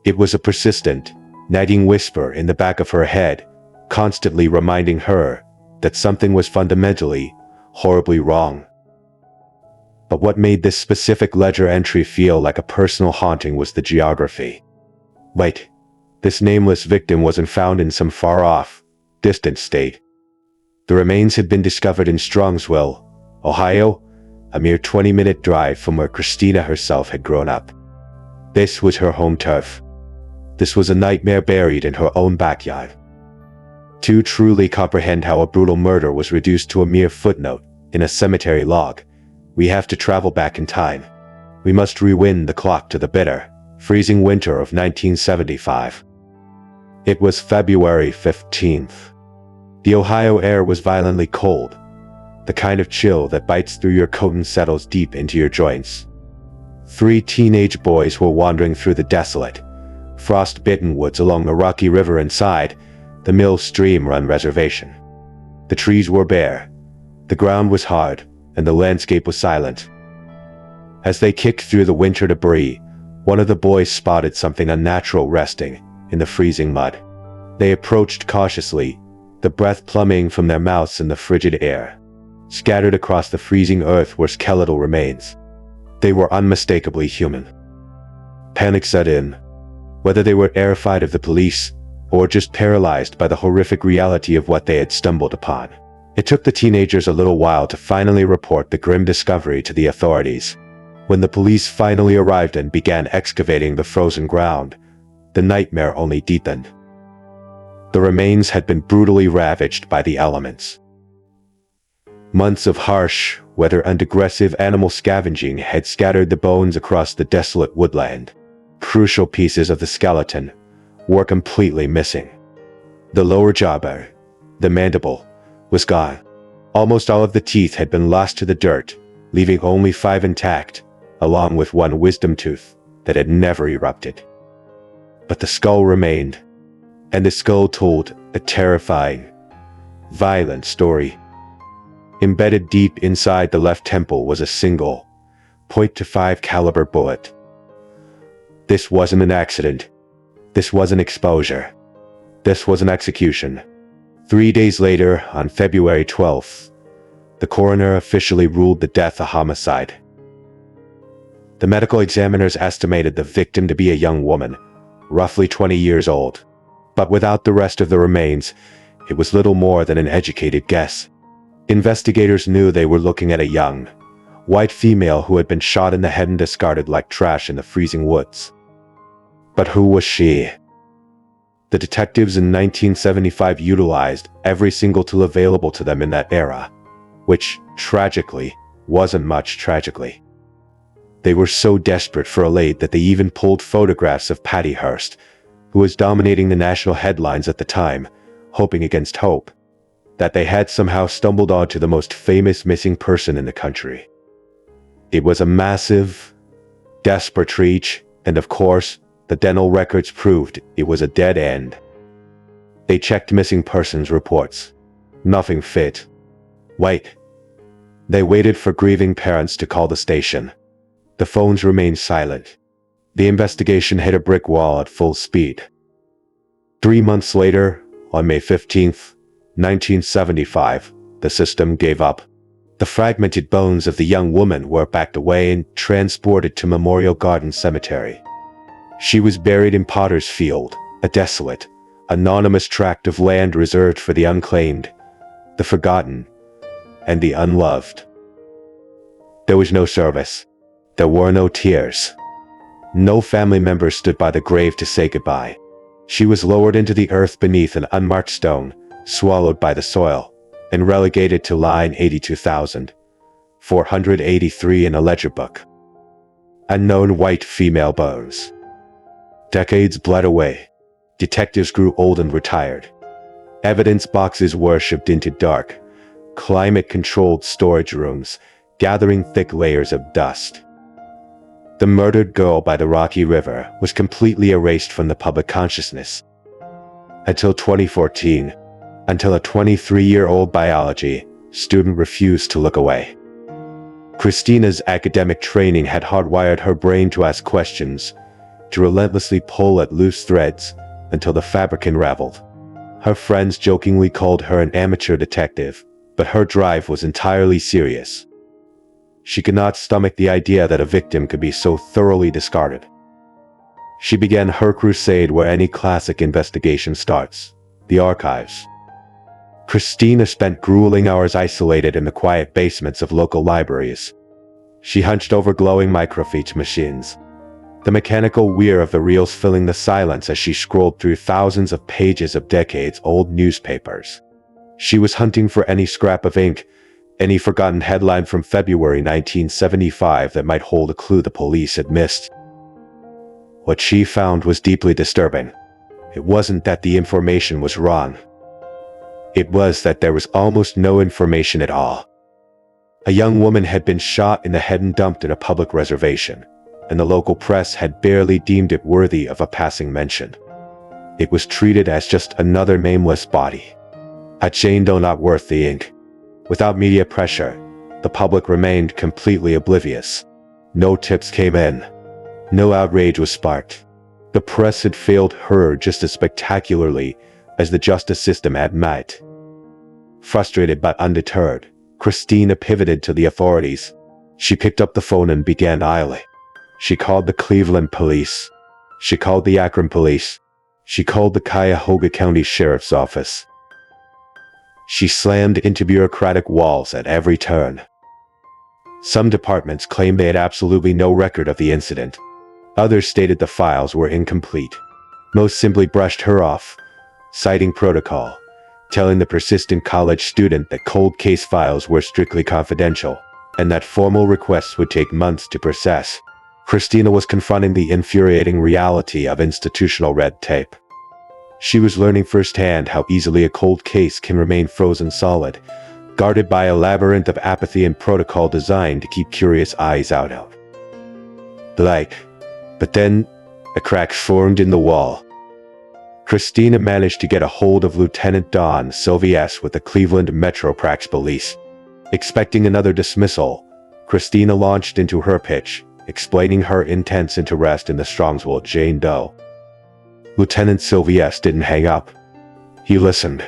It was a persistent, nagging whisper in the back of her head, constantly reminding her that something was fundamentally, horribly wrong. But what made this specific ledger entry feel like a personal haunting was the geography. This nameless victim wasn't found in some far-off, distant state. The remains had been discovered in Strongsville, Ohio, a mere 20-minute drive from where Christina herself had grown up. This was her home turf. This was a nightmare buried in her own backyard. To truly comprehend how a brutal murder was reduced to a mere footnote in a cemetery log, we have to travel back in time. We must rewind the clock to the bitter, freezing winter of 1975. It was February 15th. The Ohio air was violently cold, the kind of chill that bites through your coat and settles deep into your joints. 3 teenage boys were wandering through the desolate, frost-bitten woods along the rocky river inside the Mill Stream Run reservation. The trees were bare, the ground was hard, and the landscape was silent. As they kicked through the winter debris, one of the boys spotted something unnatural resting in the freezing mud. They approached cautiously, the breath plummeting from their mouths in the frigid air. Scattered across the freezing earth were skeletal remains. They were unmistakably human. Panic set in. Whether they were terrified of the police, or just paralyzed by the horrific reality of what they had stumbled upon. It took the teenagers a little while to finally report the grim discovery to the authorities. When the police finally arrived and began excavating the frozen ground, the nightmare only deepened. The remains had been brutally ravaged by the elements. Months of harsh, weather and aggressive animal scavenging had scattered the bones across the desolate woodland. Crucial pieces of the skeleton were completely missing. The lower jawbone, the mandible, was gone. Almost all of the teeth had been lost to the dirt, leaving only 5 intact, along with 1 wisdom tooth that had never erupted. But the skull remained, and the skull told a terrifying, violent story. Embedded deep inside the left temple was a single, .25 caliber bullet. This wasn't an accident. This wasn't exposure. This was an execution. 3 days later, on February 12th, the coroner officially ruled the death a homicide. The medical examiners estimated the victim to be a young woman, roughly 20 years old. But without the rest of the remains, it was little more than an educated guess. Investigators knew they were looking at a young, white female who had been shot in the head and discarded like trash in the freezing woods. But who was she? The detectives in 1975 utilized every single tool available to them in that era, which, tragically, wasn't much tragically. They were so desperate for a lead that they even pulled photographs of Patty Hearst, who was dominating the national headlines at the time, hoping against hope that they had somehow stumbled onto the most famous missing person in the country. It was a massive, desperate reach, and of course, the dental records proved it was a dead end. They checked missing persons reports. Nothing fit. They waited for grieving parents to call the station. The phones remained silent. The investigation hit a brick wall at full speed. 3 months later, on May 15th, 1975, the system gave up. The fragmented bones of the young woman were packed away and transported to Memorial Garden Cemetery. She was buried in Potter's Field, a desolate, anonymous tract of land reserved for the unclaimed, the forgotten, and the unloved. There was no service. There were no tears. No family member stood by the grave to say goodbye. She was lowered into the earth beneath an unmarked stone, swallowed by the soil, and relegated to line 82,483 in a ledger book. Unknown white female bones. Decades bled away. Detectives grew old and retired. Evidence boxes were shipped into dark, climate-controlled storage rooms, gathering thick layers of dust. The murdered girl by the Rocky River was completely erased from the public consciousness. Until 2014, until a 23-year-old biology student refused to look away. Christina's academic training had hardwired her brain to ask questions, to relentlessly pull at loose threads until the fabric unraveled. Her friends jokingly called her an amateur detective, but her drive was entirely serious. She could not stomach the idea that a victim could be so thoroughly discarded. She began her crusade where any classic investigation starts: the archives. Christina spent grueling hours isolated in the quiet basements of local libraries. She hunched over glowing microfiche machines, the mechanical whir of the reels filling the silence as she scrolled through thousands of pages of decades-old newspapers. She was hunting for any scrap of ink, any forgotten headline from February 1975 that might hold a clue the police had missed. What she found was deeply disturbing. It wasn't that the information was wrong. It was that there was almost no information at all. A young woman had been shot in the head and dumped in a public reservation, and the local press had barely deemed it worthy of a passing mention. It was treated as just another nameless body. A Jane Doe not worth the ink. Without media pressure, the public remained completely oblivious. No tips came in. No outrage was sparked. The press had failed her just as spectacularly as the justice system had might. Frustrated but undeterred, Christina pivoted to the authorities. She picked up the phone and began dialing. She called the Cleveland police. She called the Akron police. She called the Cuyahoga County Sheriff's Office. She slammed into bureaucratic walls at every turn. Some departments claimed they had absolutely no record of the incident. Others stated the files were incomplete. Most simply brushed her off, citing protocol, telling the persistent college student that cold case files were strictly confidential, and that formal requests would take months to process. Christina was confronting the infuriating reality of institutional red tape. She was learning firsthand how easily a cold case can remain frozen solid, guarded by a labyrinth of apathy and protocol designed to keep curious eyes out. But then, a crack formed in the wall. Christina managed to get a hold of Lieutenant Don Silvius with the Cleveland Metro Police. Expecting another dismissal, Christina launched into her pitch, explaining her intense interest in the Strongsville Jane Doe. Lieutenant Silvius didn't hang up. He listened.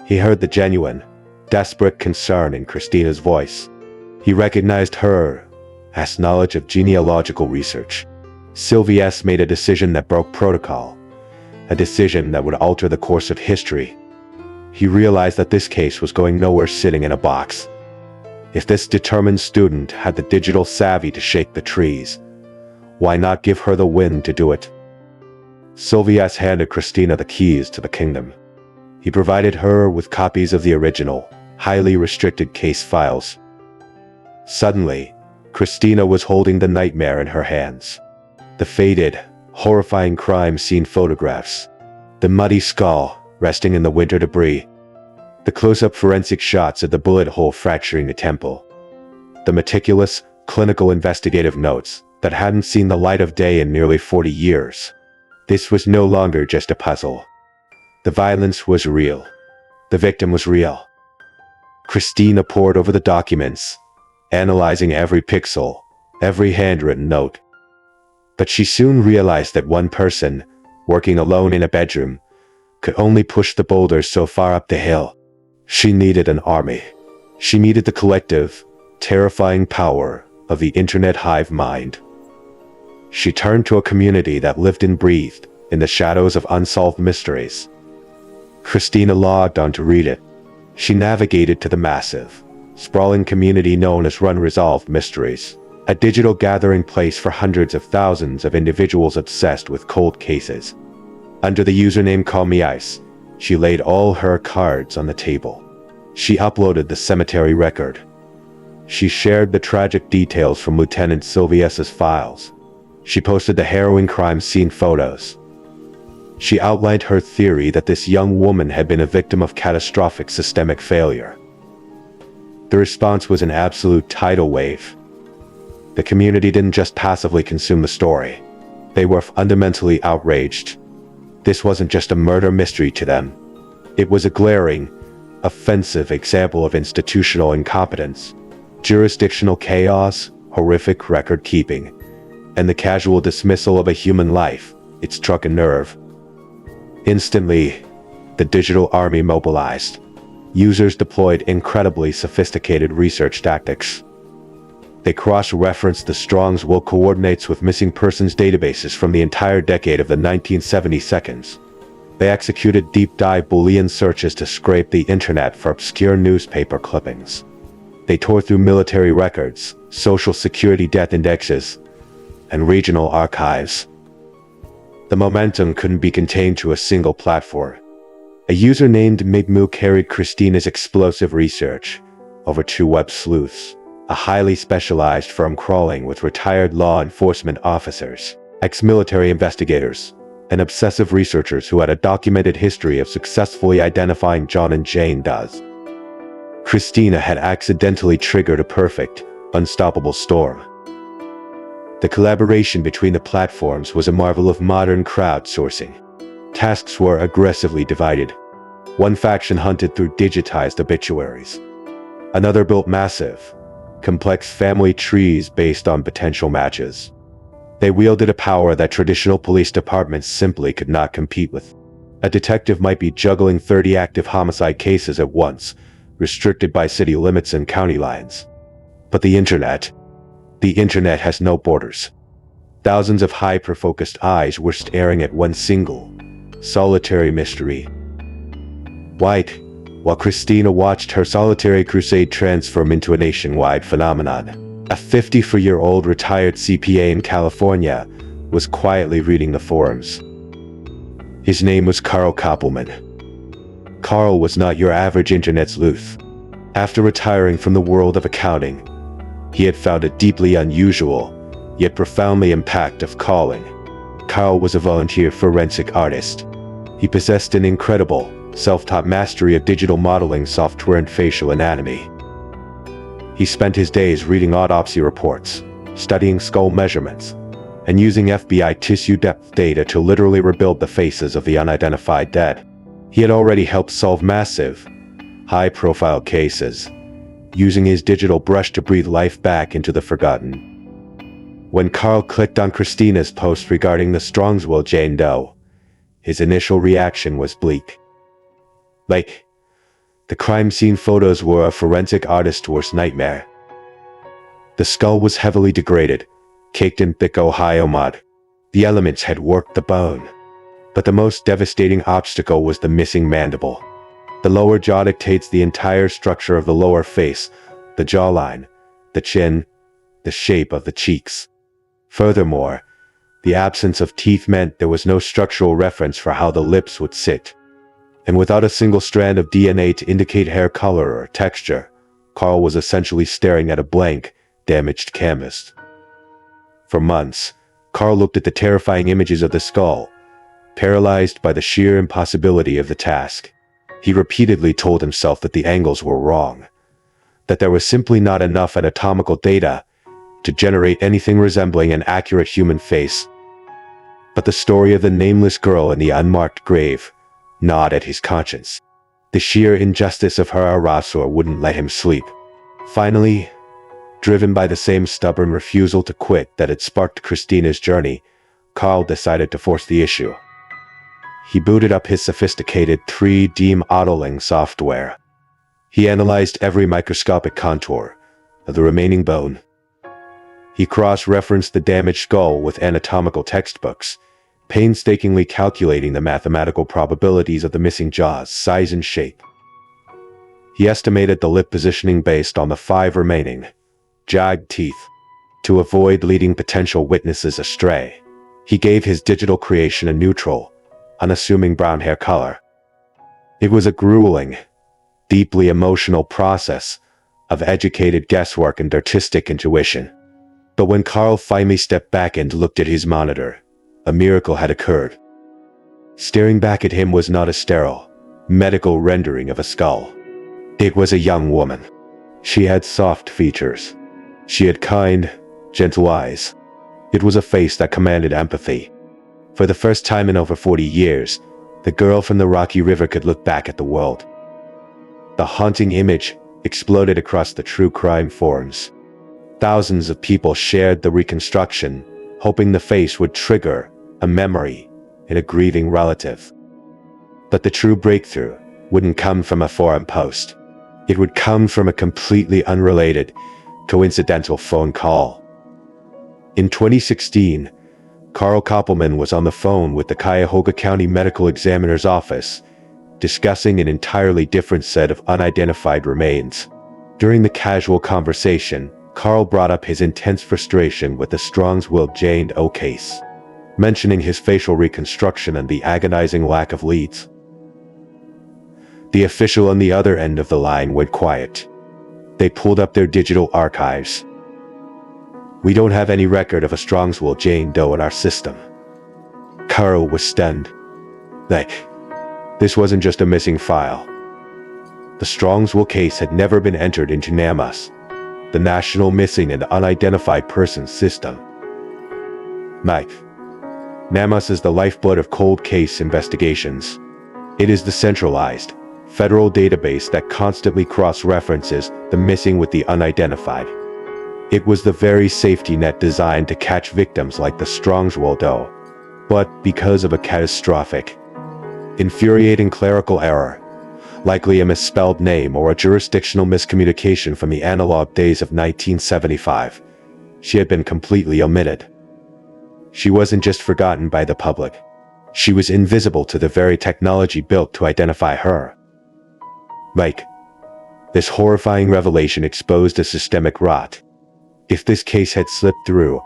He heard the genuine, desperate concern in Christina's voice. He recognized her as knowledge of genealogical research. Silvius made a decision that broke protocol, a decision that would alter the course of history. He realized that this case was going nowhere sitting in a box. If this determined student had the digital savvy to shake the trees, why not give her the wind to do it? Silvius handed Christina the keys to the kingdom. He provided her with copies of the original, highly restricted case files. Suddenly, Christina was holding the nightmare in her hands. The faded, horrifying crime scene photographs. The muddy skull resting in the winter debris. The close-up forensic shots of the bullet hole fracturing the temple. The meticulous, clinical investigative notes that hadn't seen the light of day in nearly 40 years. This was no longer just a puzzle. The violence was real. The victim was real. Christina pored over the documents, analyzing every pixel, every handwritten note. But she soon realized that one person, working alone in a bedroom, could only push the boulders so far up the hill. She needed an army. She needed the collective, terrifying power of the internet hive mind. She turned to a community that lived and breathed in the shadows of unsolved mysteries. Christina logged on to read it. She navigated to the massive, sprawling community known as Unresolved Mysteries, a digital gathering place for hundreds of thousands of individuals obsessed with cold cases. Under the username Call Me Ice, she laid all her cards on the table. She uploaded the cemetery record. She shared the tragic details from Lieutenant Sylvia's files. She posted the harrowing crime scene photos. She outlined her theory that this young woman had been a victim of catastrophic systemic failure. The response was an absolute tidal wave. The community didn't just passively consume the story. They were fundamentally outraged. This wasn't just a murder mystery to them. It was a glaring, offensive example of institutional incompetence, jurisdictional chaos, horrific record-keeping, and the casual dismissal of a human life. It struck a nerve. Instantly, the digital army mobilized. Users deployed incredibly sophisticated research tactics. They cross-referenced the Strong's Will coordinates with missing persons databases from the entire decade of the 1970s. They executed deep-dive Boolean searches to scrape the internet for obscure newspaper clippings. They tore through military records, social security death indexes, and regional archives. The momentum couldn't be contained to a single platform. A user named Migmu carried Christina's explosive research over to Web Sleuths, a highly specialized firm crawling with retired law enforcement officers, ex-military investigators, and obsessive researchers who had a documented history of successfully identifying John and Jane Does. Christina had accidentally triggered a perfect, unstoppable storm. The collaboration between the platforms was a marvel of modern crowdsourcing. Tasks were aggressively divided. One faction hunted through digitized obituaries. Another built massive, complex family trees based on potential matches. They wielded a power that traditional police departments simply could not compete with. A detective might be juggling 30 active homicide cases at once, restricted by city limits and county lines. But the internet has no borders. Thousands of hyper-focused eyes were staring at one single, solitary mystery. While Christina watched her solitary crusade transform into a nationwide phenomenon, a 54-year-old retired CPA in California was quietly reading the forums. His name was Carl Koppelman. Carl was not your average internet sleuth. After retiring from the world of accounting, he had found a deeply unusual, yet profoundly impactful calling. Carl was a volunteer forensic artist. He possessed an incredible, self-taught mastery of digital modeling software and facial anatomy. He spent his days reading autopsy reports, studying skull measurements, and using FBI tissue depth data to literally rebuild the faces of the unidentified dead. He had already helped solve massive, high-profile cases, using his digital brush to breathe life back into the forgotten. When Carl clicked on Christina's post regarding the Strong's Will Jane Doe, his initial reaction was bleak. The crime scene photos were a forensic artist's worst nightmare. The skull was heavily degraded, caked in thick Ohio mud. The elements had worked the bone. But the most devastating obstacle was the missing mandible. The lower jaw dictates the entire structure of the lower face, the jawline, the chin, the shape of the cheeks. Furthermore, the absence of teeth meant there was no structural reference for how the lips would sit. And without a single strand of DNA to indicate hair color or texture, Carl was essentially staring at a blank, damaged canvas. For months, Carl looked at the terrifying images of the skull, paralyzed by the sheer impossibility of the task. He repeatedly told himself that the angles were wrong, that there was simply not enough anatomical data to generate anything resembling an accurate human face. But the story of the nameless girl in the unmarked grave gnawed at his conscience. The sheer injustice of her arrasor wouldn't let him sleep. Finally, driven by the same stubborn refusal to quit that had sparked Christina's journey, Carl decided to force the issue. He booted up his sophisticated 3D modeling software. He analyzed every microscopic contour of the remaining bone. He cross-referenced the damaged skull with anatomical textbooks, painstakingly calculating the mathematical probabilities of the missing jaw's size and shape. He estimated the lip positioning based on the 5 remaining jagged teeth. To avoid leading potential witnesses astray, he gave his digital creation a neutral, unassuming brown hair color. It was a grueling, deeply emotional process of educated guesswork and artistic intuition. But when Carl finally stepped back and looked at his monitor, a miracle had occurred. Staring back at him was not a sterile, medical rendering of a skull. It was a young woman. She had soft features. She had kind, gentle eyes. It was a face that commanded empathy. For the first time in over 40 years, the girl from the Rocky River could look back at the world. The haunting image exploded across the true crime forums. Thousands of people shared the reconstruction, hoping the face would trigger a memory in a grieving relative. But the true breakthrough wouldn't come from a forum post. It would come from a completely unrelated, coincidental phone call. In 2016, Carl Koppelman was on the phone with the Cuyahoga County Medical Examiner's office, discussing an entirely different set of unidentified remains. During the casual conversation, Carl brought up his intense frustration with the Strongsville Jane Doe case, mentioning his facial reconstruction and the agonizing lack of leads. The official on the other end of the line went quiet. They pulled up their digital archives. "We don't have any record of a Strongsville Jane Doe in our system." Carl was stunned. This wasn't just a missing file. The Strongsville case had never been entered into NamUs, the National Missing and Unidentified Persons System. NamUs is the lifeblood of cold case investigations. It is the centralized, federal database that constantly cross-references the missing with the unidentified. It was the very safety net designed to catch victims like the Strongsville Doe. But because of a catastrophic, infuriating clerical error, likely a misspelled name or a jurisdictional miscommunication from the analog days of 1975, she had been completely omitted. She wasn't just forgotten by the public. She was invisible to the very technology built to identify her. This horrifying revelation exposed a systemic rot. If this case had slipped through,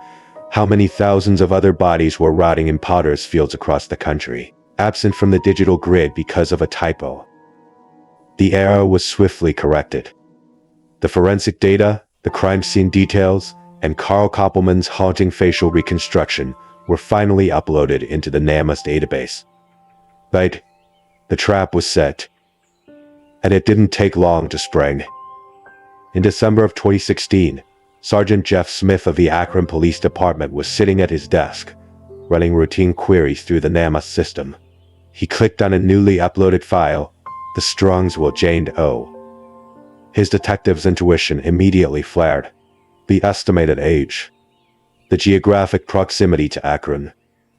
how many thousands of other bodies were rotting in potter's fields across the country, absent from the digital grid because of a typo? The error was swiftly corrected. The forensic data, the crime scene details, and Carl Koppelman's haunting facial reconstruction were finally uploaded into the NamUs database. The trap was set. And it didn't take long to spring. In December of 2016, Sergeant Jeff Smith of the Akron Police Department was sitting at his desk, running routine queries through the NamUs system. He clicked on a newly uploaded file, the Strongsville Jane Doe. His detective's intuition immediately flared. The estimated age, the geographic proximity to Akron,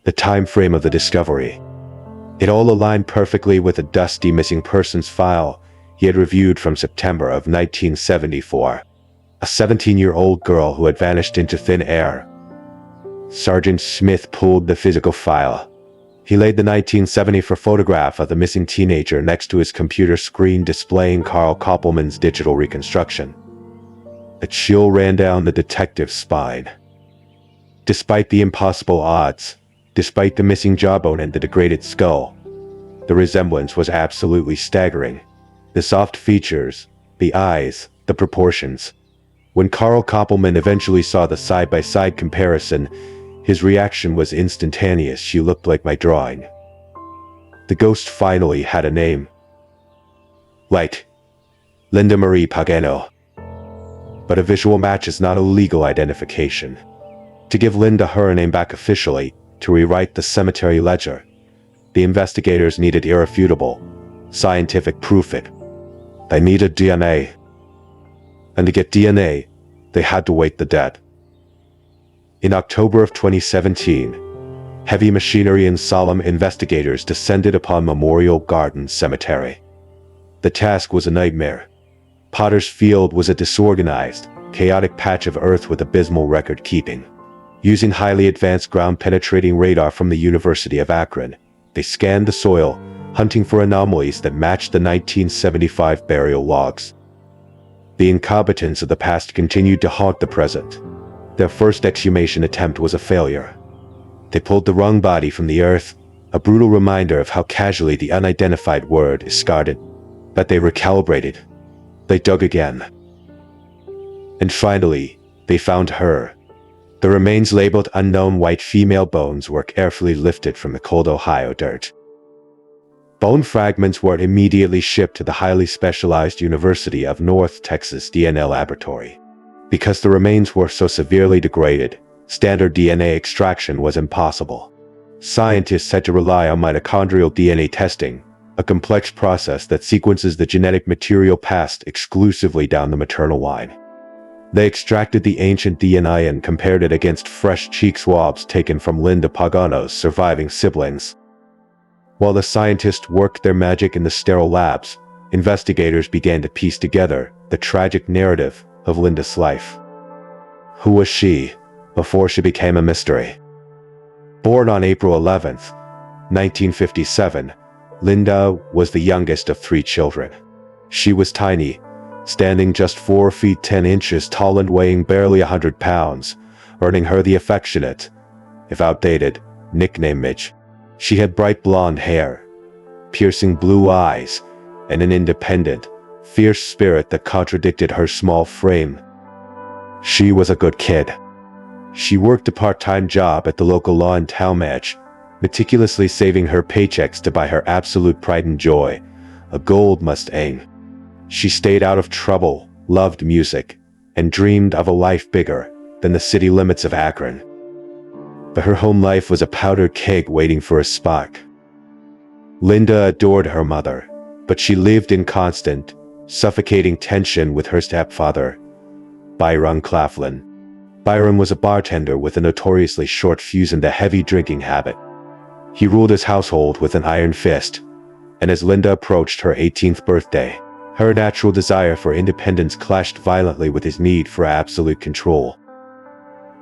the time frame of the discovery. It all aligned perfectly with a dusty missing persons file he had reviewed from September of 1974. A 17-year-old girl who had vanished into thin air. Sergeant Smith pulled the physical file. He laid the 1974 photograph of the missing teenager next to his computer screen displaying Carl Koppelman's digital reconstruction. A chill ran down the detective's spine. Despite the impossible odds, despite the missing jawbone and the degraded skull, the resemblance was absolutely staggering. The soft features, the eyes, the proportions. When Carl Koppelman eventually saw the side-by-side comparison, his reaction was instantaneous. She looked like my drawing. The ghost finally had a name. Linda Marie Pagano. But a visual match is not a legal identification. To give Linda her name back officially, to rewrite the cemetery ledger, the investigators needed irrefutable, scientific proof. They needed DNA. And to get DNA, they had to wake the dead. In October of 2017, heavy machinery and solemn investigators descended upon Memorial Gardens Cemetery. The task was a nightmare. Potter's Field was a disorganized, chaotic patch of earth with abysmal record-keeping. Using highly advanced ground-penetrating radar from the University of Akron, they scanned the soil, hunting for anomalies that matched the 1975 burial logs. The incompetence of the past continued to haunt the present. Their first exhumation attempt was a failure. They pulled the wrong body from the earth, a brutal reminder of how casually the unidentified word is discarded. But they recalibrated. They dug again. And finally, they found her. The remains labeled unknown white female bones were carefully lifted from the cold Ohio dirt. Bone fragments were immediately shipped to the highly specialized University of North Texas DNA laboratory. Because the remains were so severely degraded, standard DNA extraction was impossible. Scientists had to rely on mitochondrial DNA testing, a complex process that sequences the genetic material passed exclusively down the maternal line. They extracted the ancient DNA and compared it against fresh cheek swabs taken from Linda Pagano's surviving siblings. While the scientists worked their magic in the sterile labs, investigators began to piece together the tragic narrative of Linda's life. Who was she before she became a mystery? Born on April 11, 1957, Linda was the youngest of 3 children. She was tiny, standing just 4 feet 10 inches tall and weighing barely 100 pounds, earning her the affectionate, if outdated, nickname Midge. She had bright blonde hair, piercing blue eyes, and an independent, fierce spirit that contradicted her small frame. She was a good kid. She worked a part-time job at the local law and town match, meticulously saving her paychecks to buy her absolute pride and joy, a gold Mustang. She stayed out of trouble, loved music, and dreamed of a life bigger than the city limits of Akron. But her home life was a powdered keg waiting for a spark. Linda adored her mother, but she lived in constant, suffocating tension with her stepfather, Byron Claflin. Byron was a bartender with a notoriously short fuse and a heavy drinking habit. He ruled his household with an iron fist, and as Linda approached her 18th birthday, her natural desire for independence clashed violently with his need for absolute control.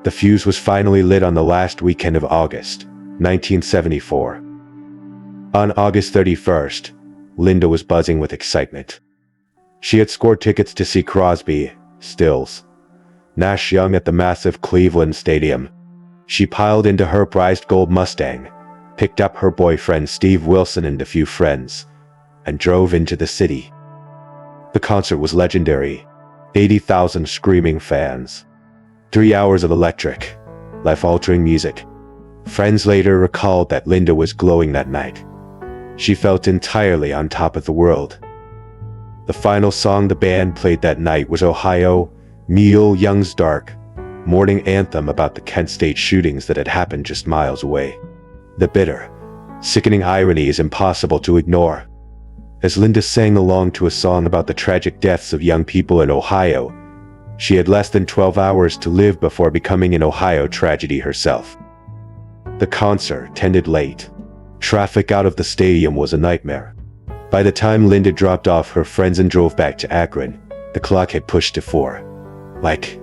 The fuse was finally lit on the last weekend of August, 1974. On August 31st, Linda was buzzing with excitement. She had scored tickets to see Crosby, Stills, Nash Young at the massive Cleveland Stadium. She piled into her prized gold Mustang, picked up her boyfriend Steve Wilson and a few friends, and drove into the city. The concert was legendary. 80,000 screaming fans. 3 hours of electric, life-altering music. Friends later recalled that Linda was glowing that night. She felt entirely on top of the world. The final song the band played that night was Ohio, Neil Young's Dark, morning anthem about the Kent State shootings that had happened just miles away. The bitter, sickening irony is impossible to ignore. As Linda sang along to a song about the tragic deaths of young people in Ohio, she had less than 12 hours to live before becoming an Ohio tragedy herself. The concert ended late. Traffic out of the stadium was a nightmare. By the time Linda dropped off her friends and drove back to Akron, the clock had pushed to 4. Like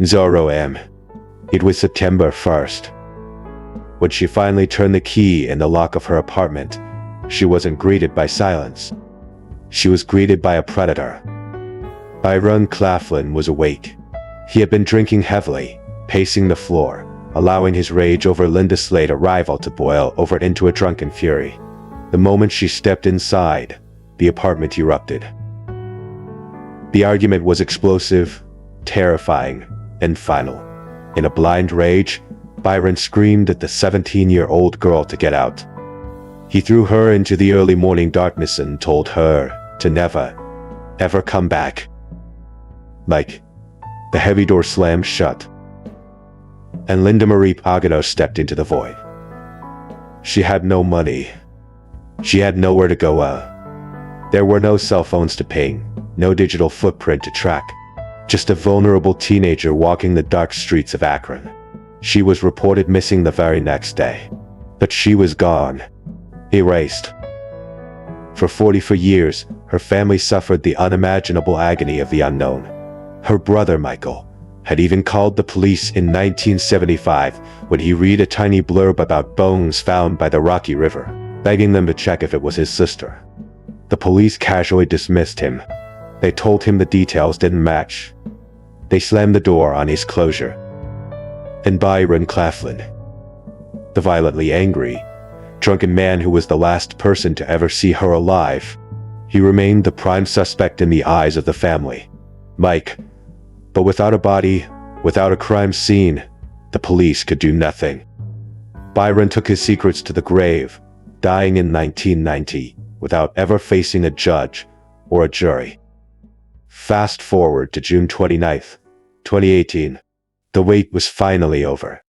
0 a.m. It was September 1st. When she finally turned the key in the lock of her apartment, she wasn't greeted by silence. She was greeted by a predator. Byron Claflin was awake. He had been drinking heavily, pacing the floor, allowing his rage over Linda's late arrival to boil over into a drunken fury. The moment she stepped inside, the apartment erupted. The argument was explosive, terrifying, and final. In a blind rage, Byron screamed at the 17-year-old girl to get out. He threw her into the early morning darkness and told her to never, ever come back. Like, the heavy door slammed shut, and Linda Marie Pagano stepped into the void. She had no money. She had nowhere to go. There were no cell phones to ping, no digital footprint to track. Just a vulnerable teenager walking the dark streets of Akron. She was reported missing the very next day. But she was gone. Erased. For 44 years, her family suffered the unimaginable agony of the unknown. Her brother, Michael, had even called the police in 1975 when he read a tiny blurb about bones found by the Rocky River, begging them to check if it was his sister. The police casually dismissed him. They told him the details didn't match. They slammed the door on his closure. And Byron Claflin, the violently angry, drunken man who was the last person to ever see her alive, he remained the prime suspect in the eyes of the family. Mike. But without a body, without a crime scene, the police could do nothing. Byron took his secrets to the grave, dying in 1990, without ever facing a judge or a jury. Fast forward to June 29, 2018. The wait was finally over.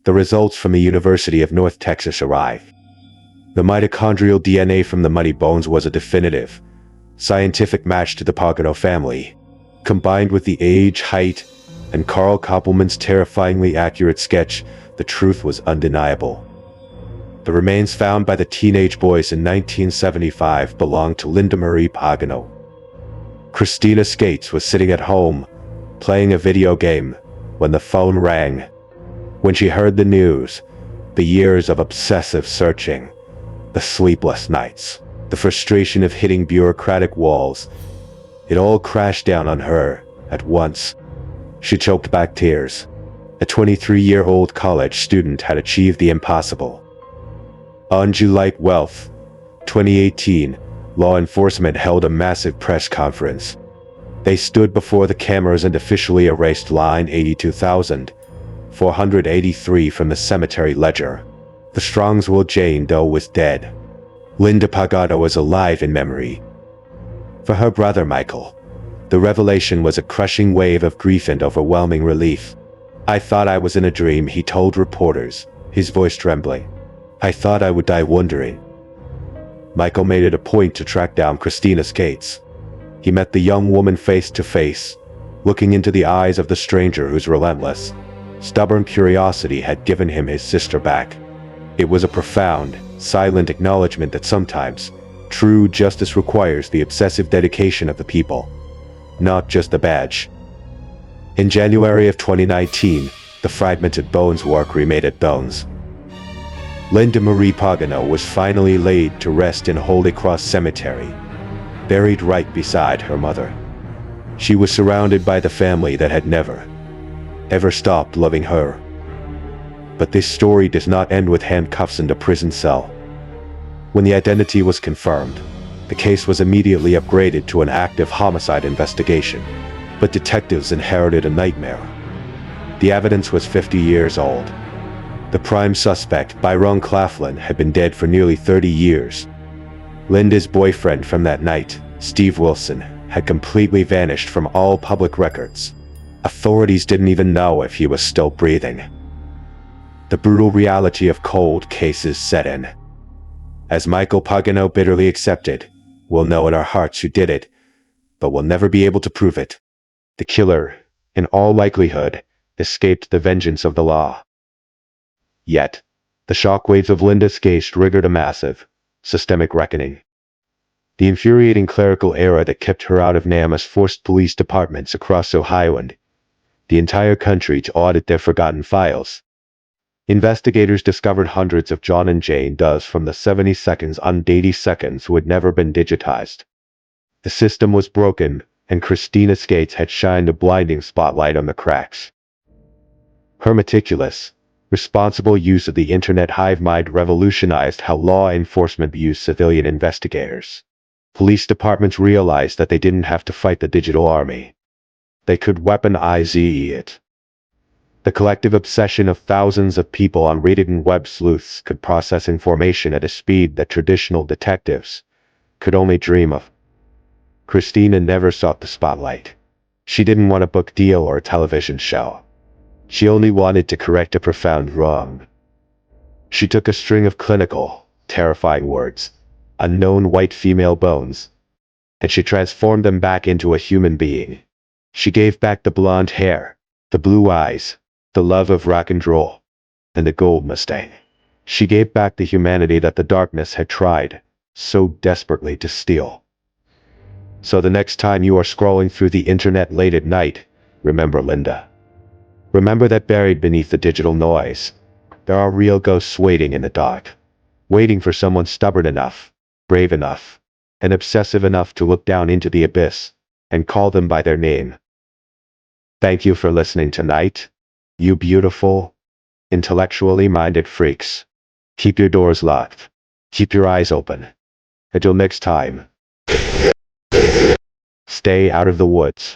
The results from the University of North Texas arrived. The mitochondrial DNA from the muddy bones was a definitive, scientific match to the Pagano family. Combined with the age, height, and Carl Koppelman's terrifyingly accurate sketch, the truth was undeniable. The remains found by the teenage boys in 1975 belonged to Linda Marie Pagano. Christina Skates was sitting at home, playing a video game, when the phone rang. When she heard the news, the years of obsessive searching, the sleepless nights, the frustration of hitting bureaucratic walls, it all crashed down on her at once. She choked back tears. A 23-year-old college student had achieved the impossible. On July 12, 2018, law enforcement held a massive press conference. They stood before the cameras and officially erased line 82,483 from the cemetery ledger. The Strongsville Jane Doe was dead. Linda Pagano was alive in memory. For her brother Michael, the revelation was a crushing wave of grief and overwhelming relief. "I thought I was in a dream," he told reporters, his voice trembling. "I thought I would die wondering." Michael made it a point to track down Christina Skates. He met the young woman face to face, looking into the eyes of the stranger whose relentless, stubborn curiosity had given him his sister back. It was a profound, silent acknowledgement that sometimes true justice requires the obsessive dedication of the people, not just the badge. In January of 2019, the fragmented bones work remade bones. Linda Marie Pagano was finally laid to rest in Holy Cross Cemetery, buried right beside her mother. She was surrounded by the family that had never, ever stopped loving her. But this story does not end with handcuffs and a prison cell. When the identity was confirmed, the case was immediately upgraded to an active homicide investigation. But detectives inherited a nightmare. The evidence was 50 years old. The prime suspect, Byron Claflin, had been dead for nearly 30 years. Linda's boyfriend from that night, Steve Wilson, had completely vanished from all public records. Authorities didn't even know if he was still breathing. The brutal reality of cold cases set in. As Michael Pagano bitterly accepted, "We'll know in our hearts who did it, but we'll never be able to prove it." The killer, in all likelihood, escaped the vengeance of the law. Yet, the shockwaves of Linda Skates triggered a massive, systemic reckoning. The infuriating clerical error that kept her out of NAMA's forced police departments across Ohio and the entire country to audit their forgotten files. Investigators discovered hundreds of John and Jane Does from the 70 seconds on 80 seconds who had never been digitized. The system was broken, and Christina Skates had shined a blinding spotlight on the cracks. Her meticulous, responsible use of the internet hive mind revolutionized how law enforcement views civilian investigators. Police departments realized that they didn't have to fight the digital army. They could weaponize it. The collective obsession of thousands of people on Reddit and web sleuths could process information at a speed that traditional detectives could only dream of. Christina never sought the spotlight. She didn't want a book deal or a television show. She only wanted to correct a profound wrong. She took a string of clinical, terrifying words, unknown white female bones, and she transformed them back into a human being. She gave back the blonde hair, the blue eyes, the love of rock and roll, and the gold Mustang. She gave back the humanity that the darkness had tried so desperately to steal. So the next time you are scrolling through the internet late at night, remember Linda. Remember that buried beneath the digital noise, there are real ghosts waiting in the dark, waiting for someone stubborn enough, brave enough, and obsessive enough to look down into the abyss and call them by their name. Thank you for listening tonight, you beautiful, intellectually minded freaks. Keep your doors locked. Keep your eyes open. Until next time, stay out of the woods.